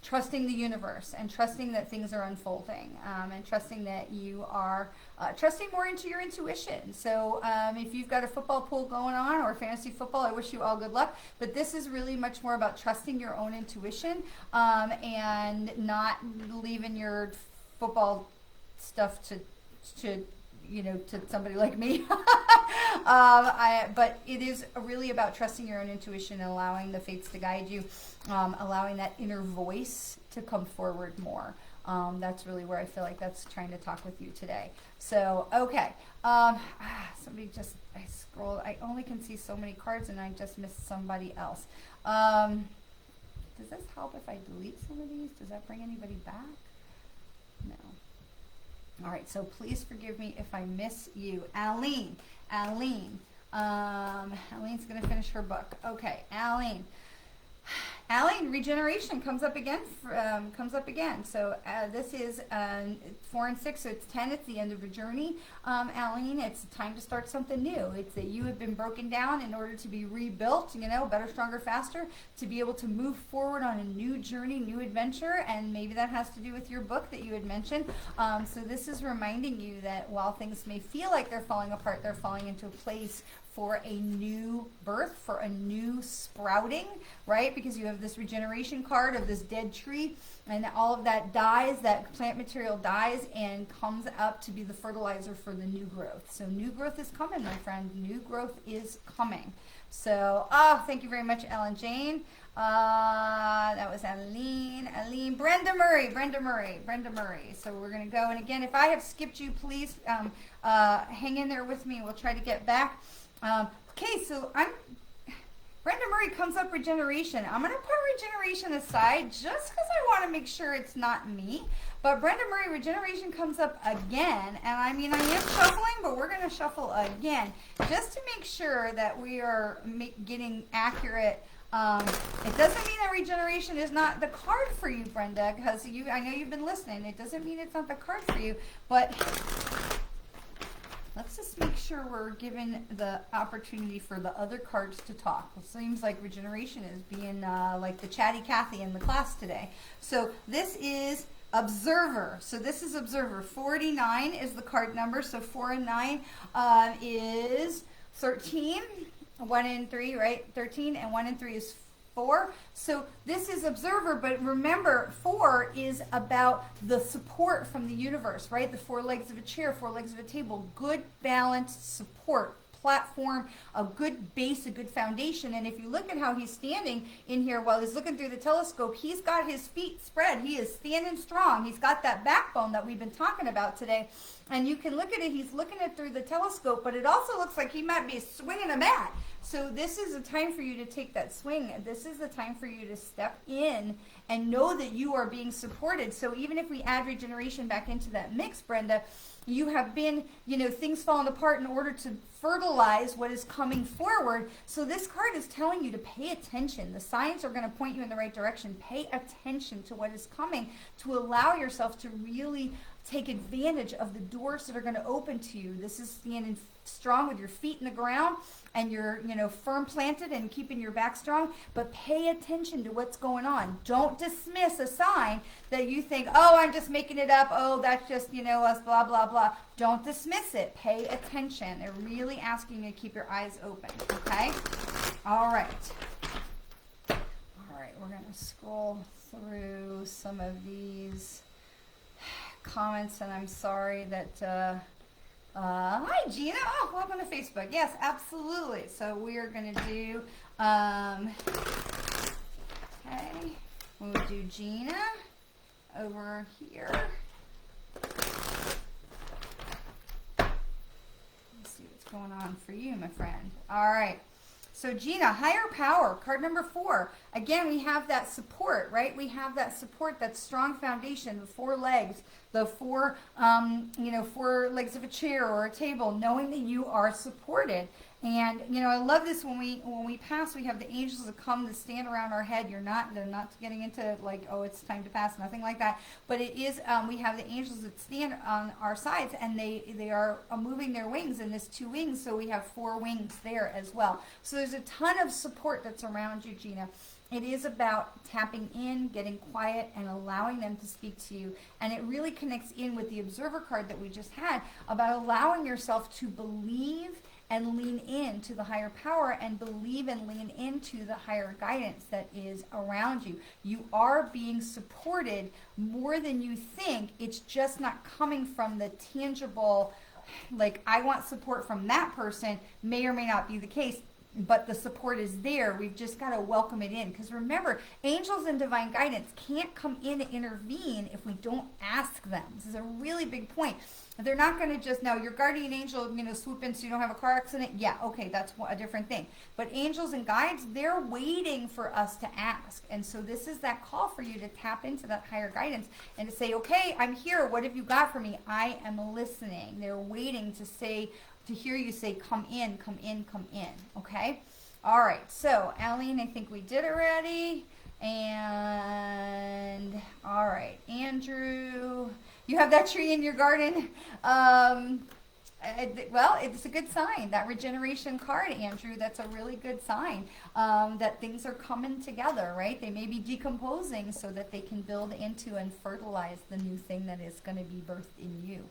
trusting the universe and trusting that things are unfolding, and trusting that you are trusting more into your intuition. So if you've got a football pool going on or fantasy football, I wish you all good luck. But this is really much more about trusting your own intuition, and not leaving your football stuff to you know, to somebody like me. But it is really about trusting your own intuition and allowing the fates to guide you, allowing that inner voice to come forward more. That's really where I feel like that's trying to talk with you today. So, okay. Somebody just, I scrolled, I only can see so many cards and I just missed somebody else. Does this help if I delete some of these? Does that bring anybody back? No. All right, so please forgive me if I miss you. Aline. Aline's going to finish her book. Okay, Aline, regeneration comes up again. So this is 4 and 6, so it's 10. It's the end of a journey. Aline, it's time to start something new. It's that you have been broken down in order to be rebuilt, you know, better, stronger, faster, to be able to move forward on a new journey, new adventure, and maybe that has to do with your book that you had mentioned. So this is reminding you that while things may feel like they're falling apart, they're falling into a place for a new birth, for a new sprouting, right? Because you have this regeneration card of this dead tree, and all of that dies, that plant material dies and comes up to be the fertilizer for the new growth. So new growth is coming, my friend. New growth is coming. So, thank you very much, Ellen Jane. That was Aline, Brenda Murray. So we're going to go, and again, if I have skipped you, please hang in there with me. We'll try to get back. Okay, so Brenda Murray comes up regeneration. I'm going to put regeneration aside just because I want to make sure it's not me. But Brenda Murray, regeneration comes up again. And I mean, I am shuffling, but we're going to shuffle again just to make sure that we are getting accurate. It doesn't mean that regeneration is not the card for you, Brenda, because I know you've been listening. It doesn't mean it's not the card for you, but let's just make sure we're given the opportunity for the other cards to talk. It seems like regeneration is being like the chatty Cathy in the class today. So this is Observer. So this is Observer. 49 is the card number. So 4 and 9 is 13. 1 and 3, right? 13, and 1 and 3 is 4. So this is Observer, but remember, 4 is about the support from the universe, right? The 4 legs of a chair, 4 legs of a table, good balanced support platform, a good base, a good foundation. And if you look at how he's standing in here while he's looking through the telescope, he's got his feet spread. He is standing strong. He's got that backbone that we've been talking about today. And you can look at it, he's looking at through the telescope, but it also looks like he might be swinging a bat. So this is a time for you to take that swing. This is the time for you to step in and know that you are being supported. So even if we add regeneration back into that mix, Brenda, you have been, things falling apart in order to fertilize what is coming forward. So this card is telling you to pay attention. The signs are going to point you in the right direction. Pay attention to what is coming to allow yourself to really take advantage of the doors that are going to open to you. This is standing strong with your feet in the ground and you're, firm planted and keeping your back strong, but pay attention to what's going on. Don't dismiss a sign that you think, oh, I'm just making it up. Oh, that's just, us, blah, blah, blah. Don't dismiss it. Pay attention. They're really asking you to keep your eyes open, okay? All right. All right, we're going to scroll through some of these comments, and I'm sorry that hi Gina, oh, welcome to Facebook. Yes, absolutely. So we are going to do okay, we'll do Gina over here. Let's see what's going on for you, my friend. All right. So Gina, higher power, card number 4. Again, we have that support, right? We have that support, that strong foundation, the 4 legs, the 4, 4 legs of a chair or a table, knowing that you are supported. And, I love this when we pass, we have the angels that come to stand around our head. They're not getting into like, oh, it's time to pass, nothing like that. But it is, we have the angels that stand on our sides, and they are moving their wings, and there's 2 wings, so we have 4 wings there as well. So there's a ton of support that's around you, Gina. It is about tapping in, getting quiet, and allowing them to speak to you. And it really connects in with the Observer card that we just had about allowing yourself to believe and lean into the higher power and believe and lean into the higher guidance that is around you. You are being supported more than you think. It's just not coming from the tangible, like I want support from that person, may or may not be the case. But the support is there. We've just got to welcome it in. Because remember, angels and divine guidance can't come in and intervene if we don't ask them. This is a really big point. They're not going to just, now your guardian angel, swoop in so you don't have a car accident. Yeah, okay, that's a different thing. But angels and guides, they're waiting for us to ask. And so this is that call for you to tap into that higher guidance and to say, okay, I'm here. What have you got for me? I am listening. They're waiting to hear you say, come in, come in, come in. Okay? All right. So, Aline, I think we did already. And, all right. Andrew, you have that tree in your garden. Well, it's a good sign. That regeneration card, Andrew, that's a really good sign that things are coming together, right? They may be decomposing so that they can build into and fertilize the new thing that is going to be birthed in you.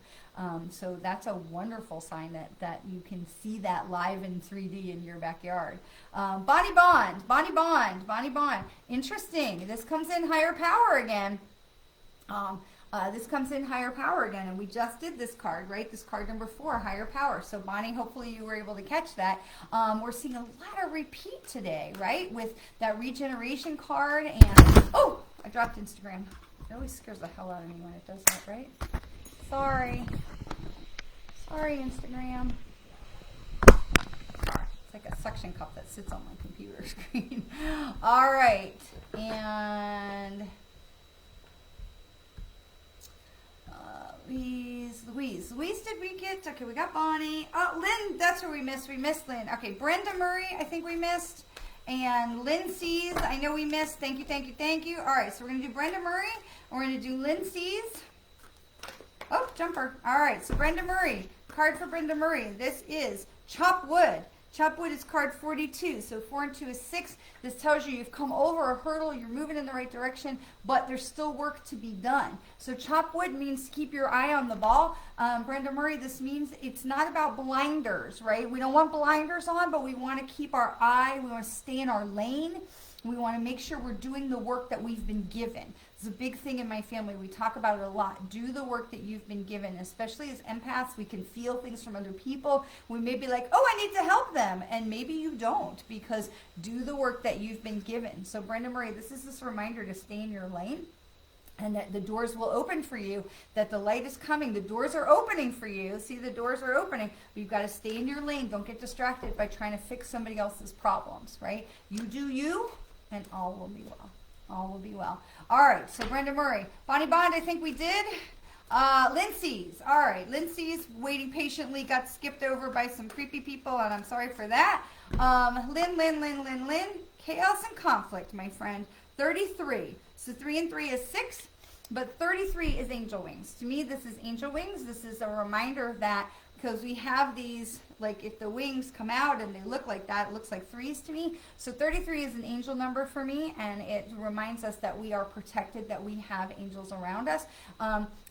So that's a wonderful sign that you can see that live in 3D in your backyard. Bonnie Bond. Interesting. This comes in higher power again. This comes in higher power again, and we just did this card, right? This card number 4, higher power. So Bonnie, hopefully you were able to catch that. We're seeing a lot of repeat today, right? With that regeneration card and, oh, I dropped Instagram. It always scares the hell out of me when it does that, right? Sorry, Instagram. It's like a suction cup that sits on my computer screen. All right, and Louise, did we get? Okay, we got Bonnie. Oh, Lynn, that's where we missed. We missed Lynn. Okay, Brenda Murray, I think we missed. And Lynn C's, I know we missed. Thank you. All right, so we're going to do Brenda Murray. And we're going to do Lynn C's. Oh, jumper. All right, so Brenda Murray, card for Brenda Murray. This is Chop Wood. Chop Wood is card 42, so 4 and 2 is 6. This tells you you've come over a hurdle, you're moving in the right direction, but there's still work to be done. So Chop Wood means to keep your eye on the ball. Brenda Murray, this means it's not about blinders, right? We don't want blinders on, but we want to keep our eye, we want to stay in our lane. We want to make sure we're doing the work that we've been given. It's a big thing in my family. We talk about it a lot. Do the work that you've been given. Especially as empaths, we can feel things from other people. We may be like, oh, I need to help them. And maybe you don't, because do the work that you've been given. So Brenda Murray, this is this reminder to stay in your lane, and that the doors will open for you, that the light is coming. The doors are opening for you. See, the doors are opening. You've got to stay in your lane. Don't get distracted by trying to fix somebody else's problems, right? You do you, and all will be well. All will be well. All right, so Brenda Murray. Bonnie Bond, I think we did. Lindsay's. All right, Lindsay's waiting patiently, got skipped over by some creepy people, and I'm sorry for that. Lynn. Chaos and conflict, my friend. 33. So 3 and 3 is 6, but 33 is angel wings. To me, this is angel wings. This is a reminder that, because we have these, like if the wings come out and they look like that, it looks like 3s to me. So 33 is an angel number for me, and it reminds us that we are protected, that we have angels around us.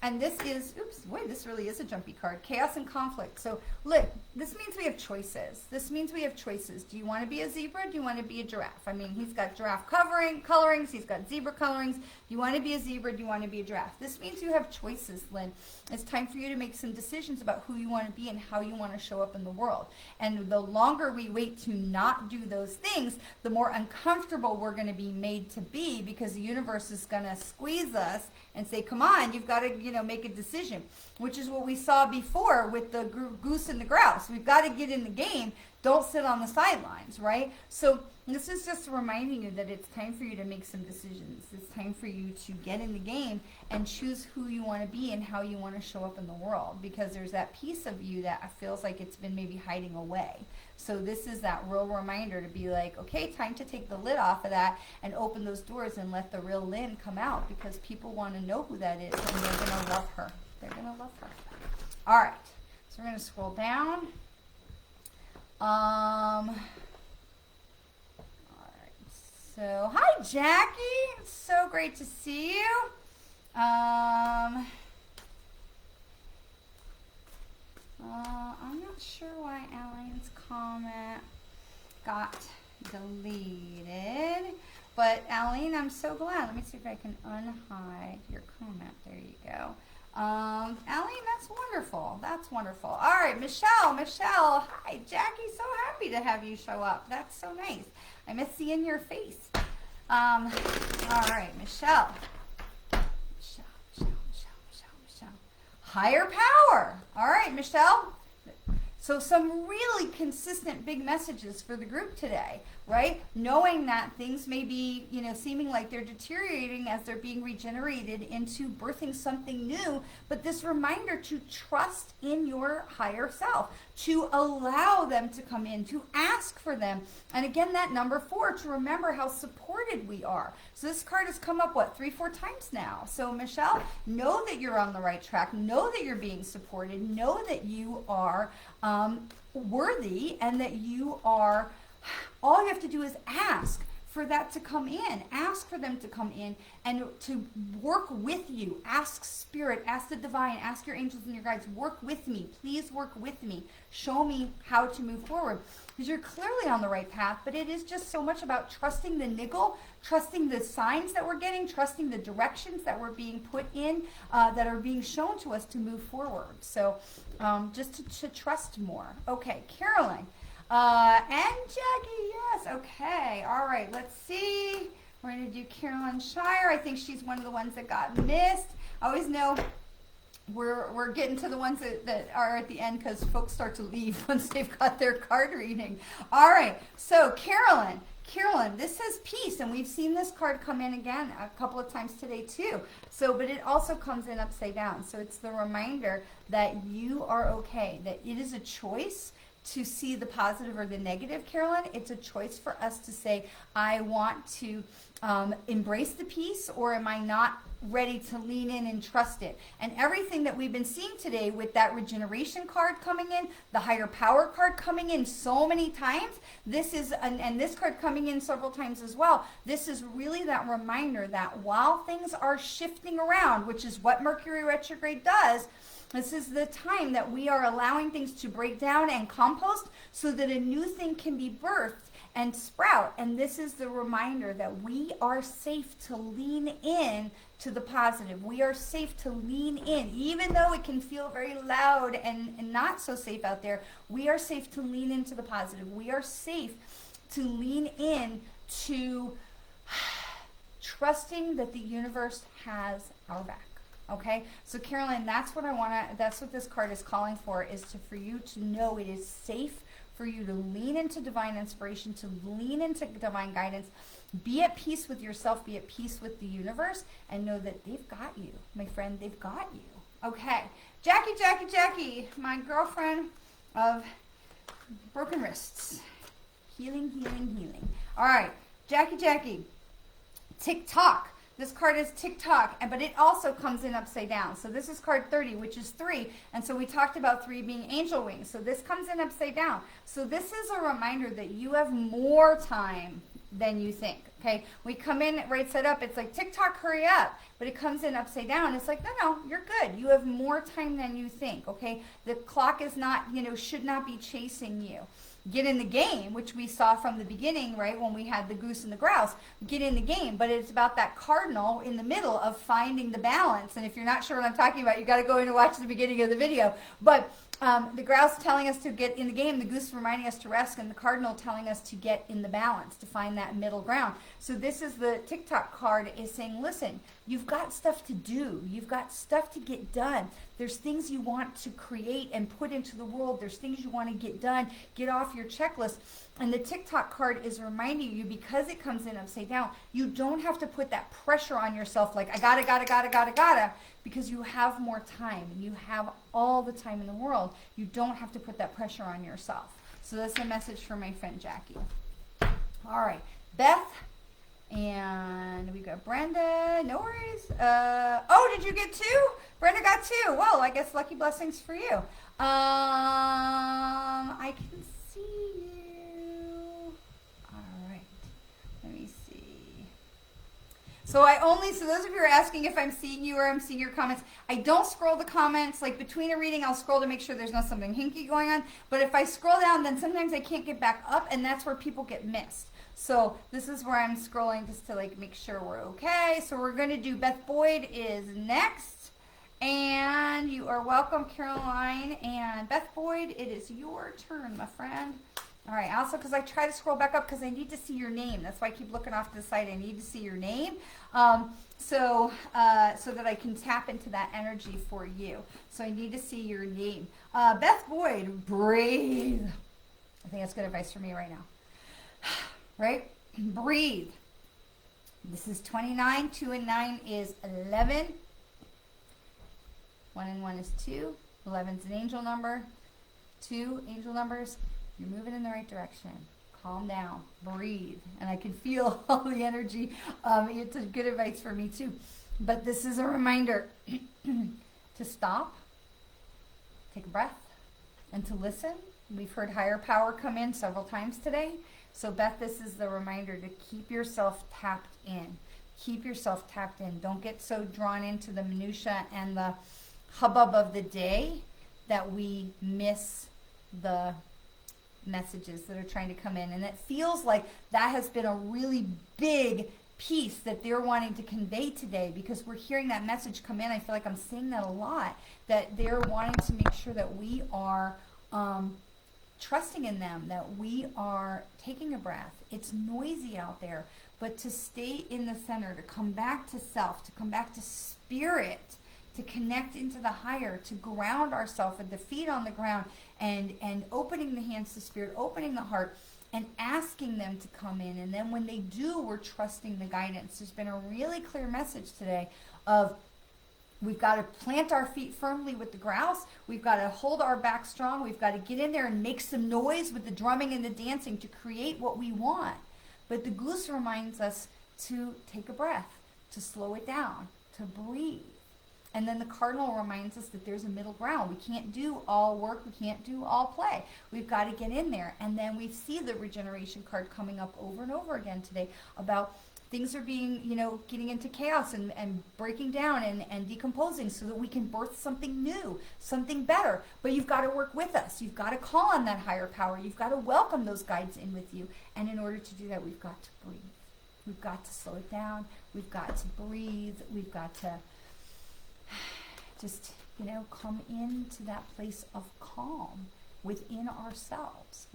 And this is, oops, boy, this really is a jumpy card. Chaos and conflict. So look, this means we have choices. This means we have choices. Do you want to be a zebra? Do you want to be a giraffe? I mean, he's got giraffe colorings. He's got zebra colorings. Do you want to be a zebra? Do you want to be a giraffe? This means you have choices, Lynn. It's time for you to make some decisions about who you want to be and how you want to show up in the world. And the longer we wait to not do those things, the more uncomfortable we're going to be made to be, because the universe is going to squeeze us and say, come on, you've got to, make a decision, which is what we saw before with the goose and the grouse. We've got to get in the game. Don't sit on the sidelines, right? So this is just reminding you that it's time for you to make some decisions. It's time for you to get in the game and choose who you want to be and how you want to show up in the world, because there's that piece of you that feels like it's been maybe hiding away. So this is that real reminder to be like, okay, time to take the lid off of that and open those doors and let the real Lynn come out, because people want to know who that is, and they're going to love her. They're going to love her. All right, so we're going to scroll down. All right, so hi Jackie, it's so great to see you. I'm not sure why Alleen's comment got deleted, but Alleen, I'm so glad. Let me see if I can unhide your comment. There you go. Alleen, that's wonderful. That's wonderful. All right, Michelle. Hi, Jackie. So happy to have you show up. That's so nice. I miss seeing your face. All right, Michelle. Higher power. All right, Michelle. So some really consistent big messages for the group today, right? Knowing that things may be, seeming like they're deteriorating as they're being regenerated into birthing something new, but this reminder to trust in your higher self, to allow them to come in, to ask for them. And again, that number 4, to remember how supported we are. So this card has come up, 3-4 times now. So Michelle, know that you're on the right track. Know that you're being supported. Know that you are worthy, and that you are, all you have to do is ask for that to come in. Ask for them to come in and to work with you. Ask Spirit, ask the divine, ask your angels and your guides, work with me. Please work with me. Show me how to move forward. Because you're clearly on the right path, but it is just so much about trusting the niggle, trusting the signs that we're getting, trusting the directions that we're being put in, that are being shown to us to move forward. So just to trust more. Okay, Carolyn. And Jackie, yes, okay. All right, let's see. We're going to do Carolyn Shire. I think she's one of the ones that got missed. I always know we're getting to the ones that are at the end, because folks start to leave once they've got their card reading. All right, so Carolyn, this says peace, and we've seen this card come in again a couple of times today too. So, but it also comes in upside down. So it's the reminder that you are okay, that it is a choice to see the positive or the negative, Carolyn. It's a choice for us to say, I want to embrace the peace, or am I not ready to lean in and trust it. And everything that we've been seeing today with that regeneration card coming in, the higher power card coming in so many times, this is, and this card coming in several times as well, this is really that reminder that while things are shifting around, which is what Mercury retrograde does, this is the time that we are allowing things to break down and compost so that a new thing can be birthed and sprout. And this is the reminder that we are safe to lean in to the positive. We are safe to lean in, even though it can feel very loud and not so safe out there. We are safe to lean into the positive. We are safe to lean in to trusting that the universe has our back. Okay, so Carolyn, that's what I want to, that's what this card is calling for, is for you to know it is safe for you to lean into divine inspiration, to lean into divine guidance, be at peace with yourself, be at peace with the universe, and know that they've got you, my friend, they've got you. Okay, Jackie, my girlfriend of broken wrists. Healing. All right, Jackie, TikTok. This card is TikTok, but it also comes in upside down. So this is card 30, which is 3. And so we talked about 3 being angel wings. So this comes in upside down. So this is a reminder that you have more time than you think. Okay, we come in right side up. It's like, TikTok, hurry up. But it comes in upside down. It's like, no, you're good. You have more time than you think. Okay, the clock is not, should not be chasing you. Get in the game, which we saw from the beginning, right, when we had the goose and the grouse. Get in the game, but it's about that cardinal in the middle of finding the balance. And if you're not sure what I'm talking about, you got to go in and watch the beginning of the video. But the grouse telling us to get in the game, the goose reminding us to rest, and the cardinal telling us to get in the balance, to find that middle ground. So this is the TikTok card, is saying, listen, you've got stuff to do. You've got stuff to get done. There's things you want to create and put into the world. There's things you want to get done, get off your checklist. And the TikTok card is reminding you, because it comes in upside down, you don't have to put that pressure on yourself like, I gotta, because you have more time. You have all the time in the world. You don't have to put that pressure on yourself. So that's a message for my friend Jackie. All right, Beth, and we got Brenda. No worries. Oh, did you get 2? Brenda got 2. Well, I guess lucky blessings for you. I can see you. All right. Let me see. So those of you who are asking if I'm seeing you or I'm seeing your comments, I don't scroll the comments. Like between a reading, I'll scroll to make sure there's not something hinky going on. But if I scroll down, then sometimes I can't get back up, and that's where people get missed. So this is where I'm scrolling just to like make sure we're okay. So we're going to do Beth Boyd is next. And you are welcome, Caroline. And Beth Boyd, it is your turn, my friend. All right, also, because I try to scroll back up because I need to see your name. That's why I keep looking off to the side. I need to see your name so that I can tap into that energy for you. So I need to see your name. Beth Boyd, breathe. I think that's good advice for me right now. Right? Breathe. This is 29. 2 and 9 is 11. 1 and 1 is 2. 11 is an angel number. 2 angel numbers. You're moving in the right direction. Calm down. Breathe. And I can feel all the energy. It's a good advice for me too. But this is a reminder to stop, take a breath, and to listen. We've heard higher power come in several times today. So Beth, this is the reminder to keep yourself tapped in. Keep yourself tapped in. Don't get so drawn into the minutia and the hubbub of the day that we miss the messages that are trying to come in. And it feels like that has been a really big piece that they're wanting to convey today, because we're hearing that message come in. I feel like I'm seeing that a lot, that they're wanting to make sure that we are trusting in them, that we are taking a breath. It's noisy out there, but to stay in the center, to come back to self, to come back to spirit, to connect into the higher, to ground ourselves with the feet on the ground, and opening the hands to spirit, opening the heart, and asking them to come in. And then when they do, we're trusting the guidance. There's been a really clear message today of we've got to plant our feet firmly with the grouse. We've got to hold our back strong. We've got to get in there and make some noise with the drumming and the dancing to create what we want. But the goose reminds us to take a breath, to slow it down, to breathe. And then the cardinal reminds us that there's a middle ground. We can't do all work. We can't do all play. We've got to get in there. And then we see the regeneration card coming up over and over again today about things are being, getting into chaos and breaking down and decomposing so that we can birth something new, something better. But you've got to work with us. You've got to call on that higher power. You've got to welcome those guides in with you. And in order to do that, we've got to breathe. We've got to slow it down. We've got to breathe. We've got to just, come into that place of calm within ourselves,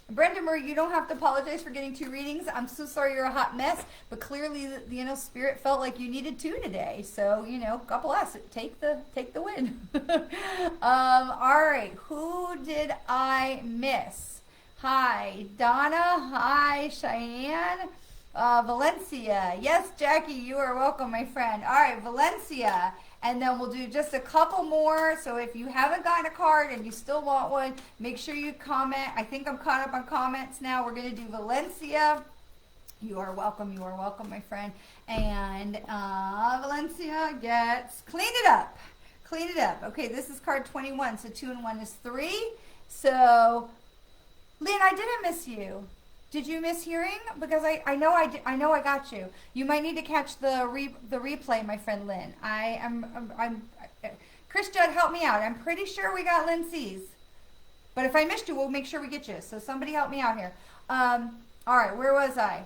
Brenda Marie, you don't have to apologize for getting 2 readings. I'm so sorry you're a hot mess, but clearly, Spirit felt like you needed 2 today. So, God bless it. Take the win. All right. Who did I miss? Hi, Donna. Hi, Cheyenne. Valencia. Yes, Jackie, you are welcome, my friend. All right, Valencia. And then we'll do just a couple more. So if you haven't gotten a card and you still want one, make sure you comment. I think I'm caught up on comments now. We're going to do Valencia. You are welcome, my friend. And Valencia gets Clean It Up. Clean It Up. Okay, this is card 21. So 2 and 1 is 3. So, Lynn, I didn't miss you. Did you miss hearing? Because I know I got you. You might need to catch the replay, my friend Lynn. I'm Chris Judd, help me out. I'm pretty sure we got Lynn C's. But if I missed you, we'll make sure we get you. So somebody help me out here. All right, where was I?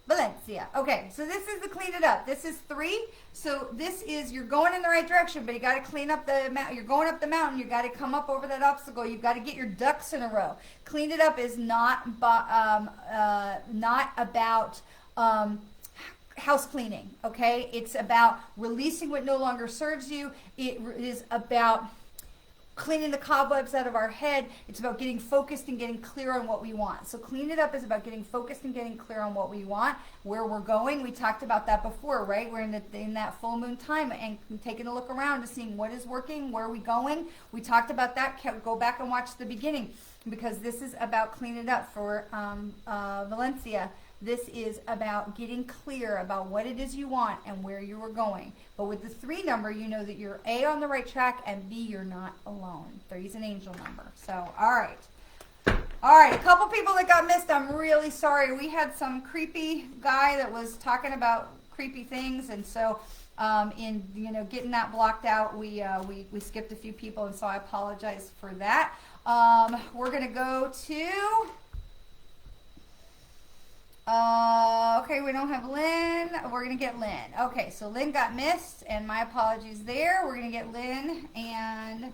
Valencia. Okay, so this is the Clean It Up. This is 3. So this is, you're going in the right direction, but you got to clean up the mountain. You're going up the mountain. You got to come up over that obstacle. You've got to get your ducks in a row. Clean It Up is not about house cleaning, okay? It's about releasing what no longer serves you. It is about cleaning the cobwebs out of our head. It's about getting focused and getting clear on what we want. So Clean It Up is about getting focused and getting clear on what we want, where we're going. We talked about that before, right? We're in that full moon time and taking a look around to seeing what is working, where are we going. We talked about that. Go back and watch the beginning, because this is about Clean It Up for Valencia. This is about getting clear about what it is you want and where you are going. But with the 3 number, you know that you're A, on the right track, and B, you're not alone. 3 is an angel number. So, all right. All right, a couple people that got missed. I'm really sorry. We had some creepy guy that was talking about creepy things, and so in getting that blocked out, we skipped a few people, and so I apologize for that. We're going to go to... okay, we don't have Lynn. We're going to get Lynn. Okay, so Lynn got missed, and my apologies there. We're going to get Lynn, and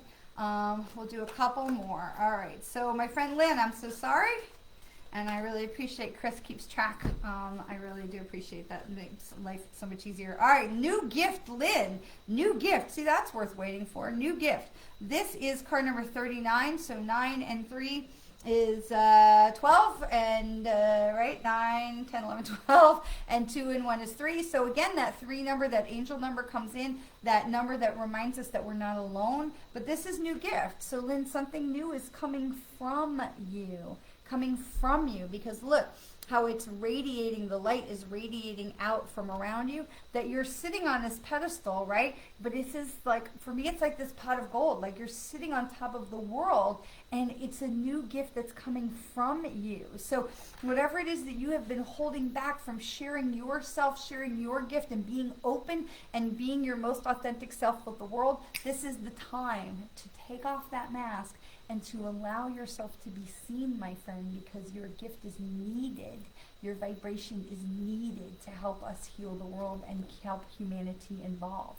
we'll do a couple more. All right, so my friend Lynn, I'm so sorry, and I really appreciate Chris keeps track. I really do appreciate that. It makes life so much easier. All right, new gift, Lynn. New gift. See, that's worth waiting for. New gift. This is card number 39, so 9 and 3 is 12, and right, 9, 10, 11, 12, and 2 and 1 is 3. So again, that 3 number, that angel number comes in, that number that reminds us that we're not alone. But this is new gift. So Lynn, something new is coming from you, because look how it's radiating. The light is radiating out from around you, that you're sitting on this pedestal, right? But this is like, for me, it's like this pot of gold, like you're sitting on top of the world, and it's a new gift that's coming from you. So whatever it is that you have been holding back from sharing yourself, sharing your gift, and being open and being your most authentic self with the world, this is the time to take off that mask and to allow yourself to be seen, my friend, because your gift is needed. Your vibration is needed to help us heal the world and help humanity evolve.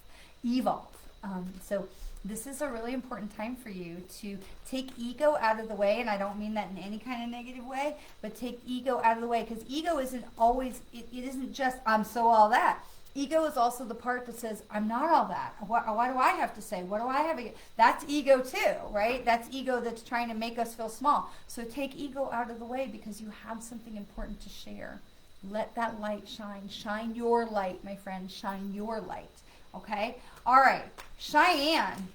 So this is a really important time for you to take ego out of the way, and I don't mean that in any kind of negative way, but take ego out of the way, because ego isn't always, it isn't just, I'm so all that. Ego is also the part that says, I'm not all that. Why do I have to say? What do I have to get? That's ego too, right? That's ego that's trying to make us feel small. So take ego out of the way, because you have something important to share. Let that light shine. Shine your light, my friend. Shine your light. Okay? All right. Cheyenne.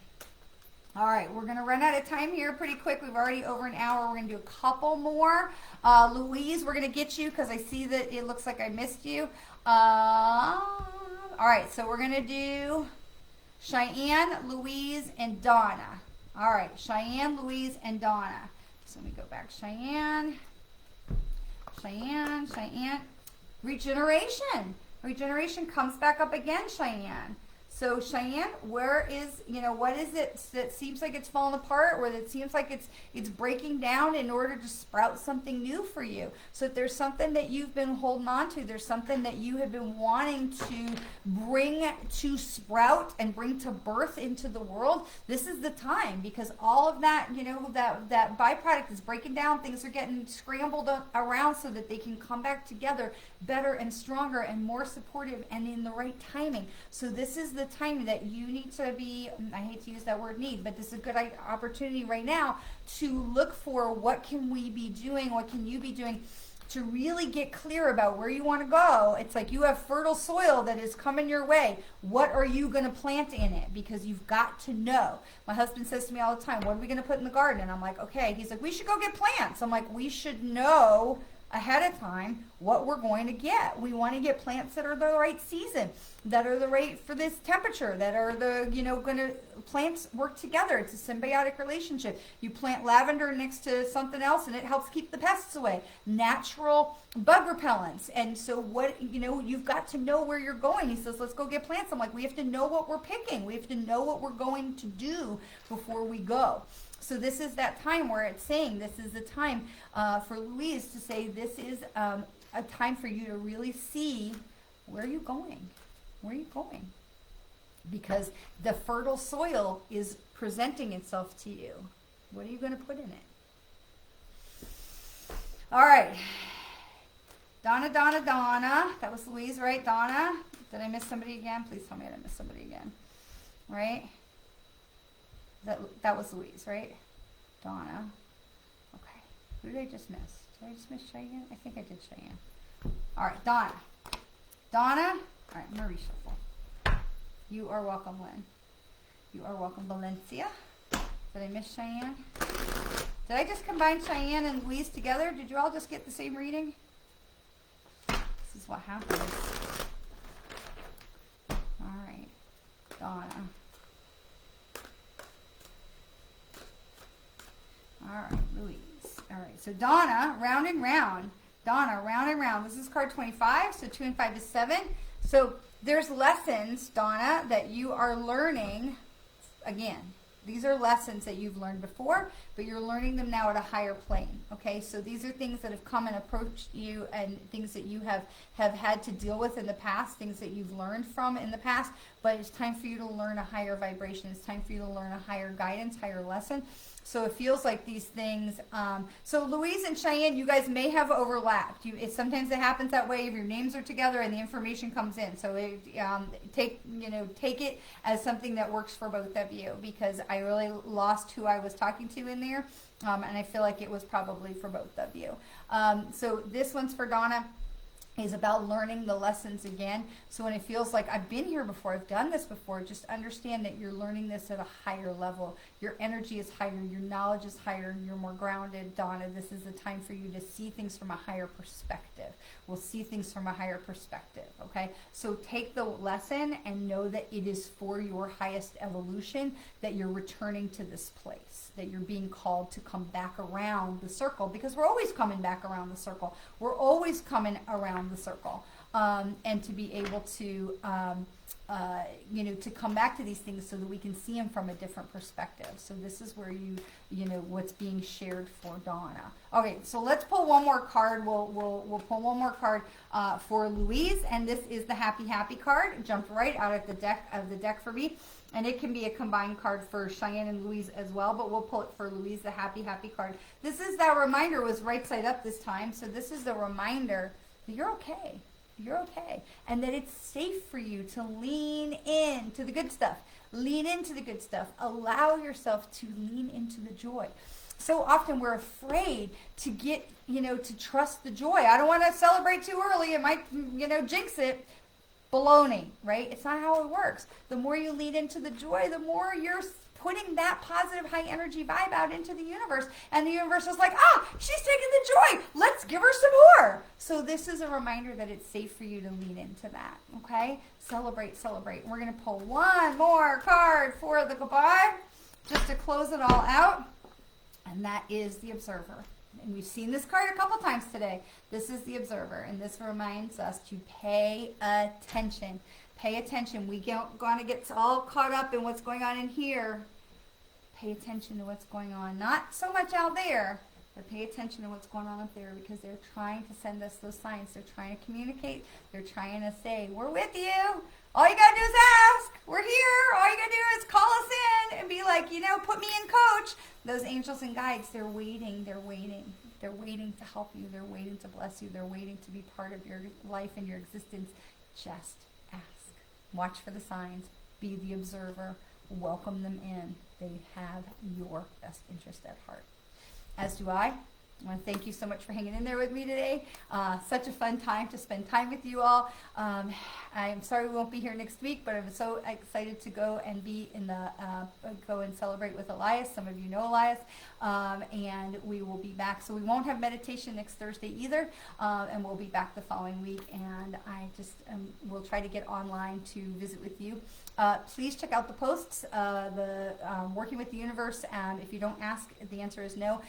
All right, we're going to run out of time here pretty quick. We've already over an hour. We're going to do a couple more. Louise, we're going to get you because I see that it looks like I missed you. All right, so we're going to do Cheyenne, Louise, and Donna. All right, Cheyenne, Louise, and Donna. So let me go back. Cheyenne. Regeneration. Regeneration comes back up again, Cheyenne. So Cheyenne, where is, what is it that seems like it's falling apart, or that seems like it's breaking down in order to sprout something new for you? So if there's something that you've been holding on to, there's something that you have been wanting to bring to sprout and bring to birth into the world, this is the time, because all of that, that byproduct is breaking down. Things are getting scrambled around so that they can come back together better and stronger and more supportive and in the right timing. So this is the time that you need to be, I hate to use that word need, but this is a good opportunity right now to look for what can we be doing, what can you be doing to really get clear about where you want to go. It's like you have fertile soil that is coming your way. What are you going to plant in it? Because you've got to know. My husband says to me all the time, what are we going to put in the garden? And I'm like, okay. He's like, we should go get plants. I'm like, we should know ahead of time what we're going to get. We want to get plants that are the right season, that are the right for this temperature, that are the, plants work together. It's a symbiotic relationship. You plant lavender next to something else and it helps keep the pests away. Natural bug repellents. And so you've got to know where you're going. He says, let's go get plants. I'm like, we have to know what we're picking. We have to know what we're going to do before we go. So this is that time where it's saying this is the time for Louise to say this is a time for you to really see where are you going? Where are you going? Because the fertile soil is presenting itself to you. What are you going to put in it? All right. Donna. That was Louise, right? Donna. Did I miss somebody again? Please tell me I didn't miss somebody again. Right? That was Louise, right? Donna. Okay. Who did I just miss? Did I just miss Cheyenne? I think I did Cheyenne. All right, Donna. All right, I'm going to reshuffle. You are welcome, Lynn. You are welcome, Valencia. Did I miss Cheyenne? Did I just combine Cheyenne and Louise together? Did you all just get the same reading? This is what happens. All right, Donna. All right, Louise. All right, so Donna, round and round. Donna, round and round. This is card 25, so 2 and 5 is 7. So there's lessons, Donna, that you are learning. Again, these are lessons that you've learned before, but you're learning them now at a higher plane, okay? So these are things that have come and approached you and things that you have had to deal with in the past, things that you've learned from in the past, but it's time for you to learn a higher vibration. It's time for you to learn a higher guidance, higher lesson. So it feels like these things, so Louise and Cheyenne, you guys may have overlapped. Sometimes it happens that way if your names are together and the information comes in. So take it as something that works for both of you, because I really lost who I was talking to in there, and I feel like it was probably for both of you. So this one's for Donna. Is about learning the lessons again. So when it feels like I've been here before, I've done this before, just understand that you're learning this at a higher level. Your energy is higher, your knowledge is higher, and you're more grounded. Donna, this is the time for you to see things from a higher perspective. We'll see things from a higher perspective, okay? So take the lesson and know that it is for your highest evolution, that you're returning to this place, that you're being called to come back around the circle, because we're always coming back around the circle. We're always coming around the circle, and to be able to to come back to these things so that we can see them from a different perspective. So this is where what's being shared for Donna. Okay, so let's pull one more card. We'll pull one more card for Louise, and this is the Happy card. It jumped right out of the deck for me, and it can be a combined card for Cheyenne and Louise as well, but we'll pull it for Louise, the Happy card. This is that reminder, was right side up this time, so this is the reminder that you're okay. You're okay. And that it's safe for you to lean into the good stuff. Lean into the good stuff. Allow yourself to lean into the joy. So often we're afraid to get, to trust the joy. I don't want to celebrate too early. It might, jinx it. Baloney, right? It's not how it works. The more you lean into the joy, the more you're putting that positive high energy vibe out into the universe. And the universe is like, she's taking the joy. Let's give her some more. So this is a reminder that it's safe for you to lean into that. Okay? Celebrate, celebrate. And we're going to pull one more card for the goodbye, just to close it all out. And that is the Observer. And we've seen this card a couple times today. This is the Observer, and this reminds us to pay attention. Pay attention. We don't want to get all caught up in what's going on in here. Pay attention to what's going on. Not so much out there, but pay attention to what's going on up there, because they're trying to send us those signs. They're trying to communicate. They're trying to say, we're with you. All you got to do is ask. We're here. All you got to do is call us in and be like, put me in, coach. Those angels and guides, they're waiting. They're waiting. They're waiting to help you. They're waiting to bless you. They're waiting to be part of your life and your existence. Just ask. Watch for the signs. Be the observer. Welcome them in. They have your best interest at heart. As do I. I want to thank you so much for hanging in there with me today. Such a fun time to spend time with you all. I'm sorry we won't be here next week, but I'm so excited to go and be in the go and celebrate with Elias. Some of you know Elias, and we will be back. So we won't have meditation next Thursday either, and we'll be back the following week. And I just will try to get online to visit with you. Please check out the posts, the Working with the Universe. If you don't ask, the answer is no.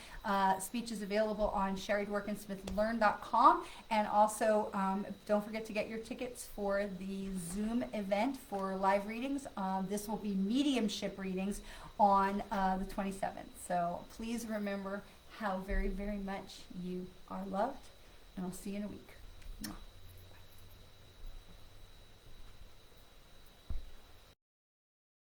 Speech is available on SherryDworkin-SmithLearn.com. And also, don't forget to get your tickets for the Zoom event for live readings. This will be mediumship readings on the 27th. So please remember how very, very much you are loved. And I'll see you in a week.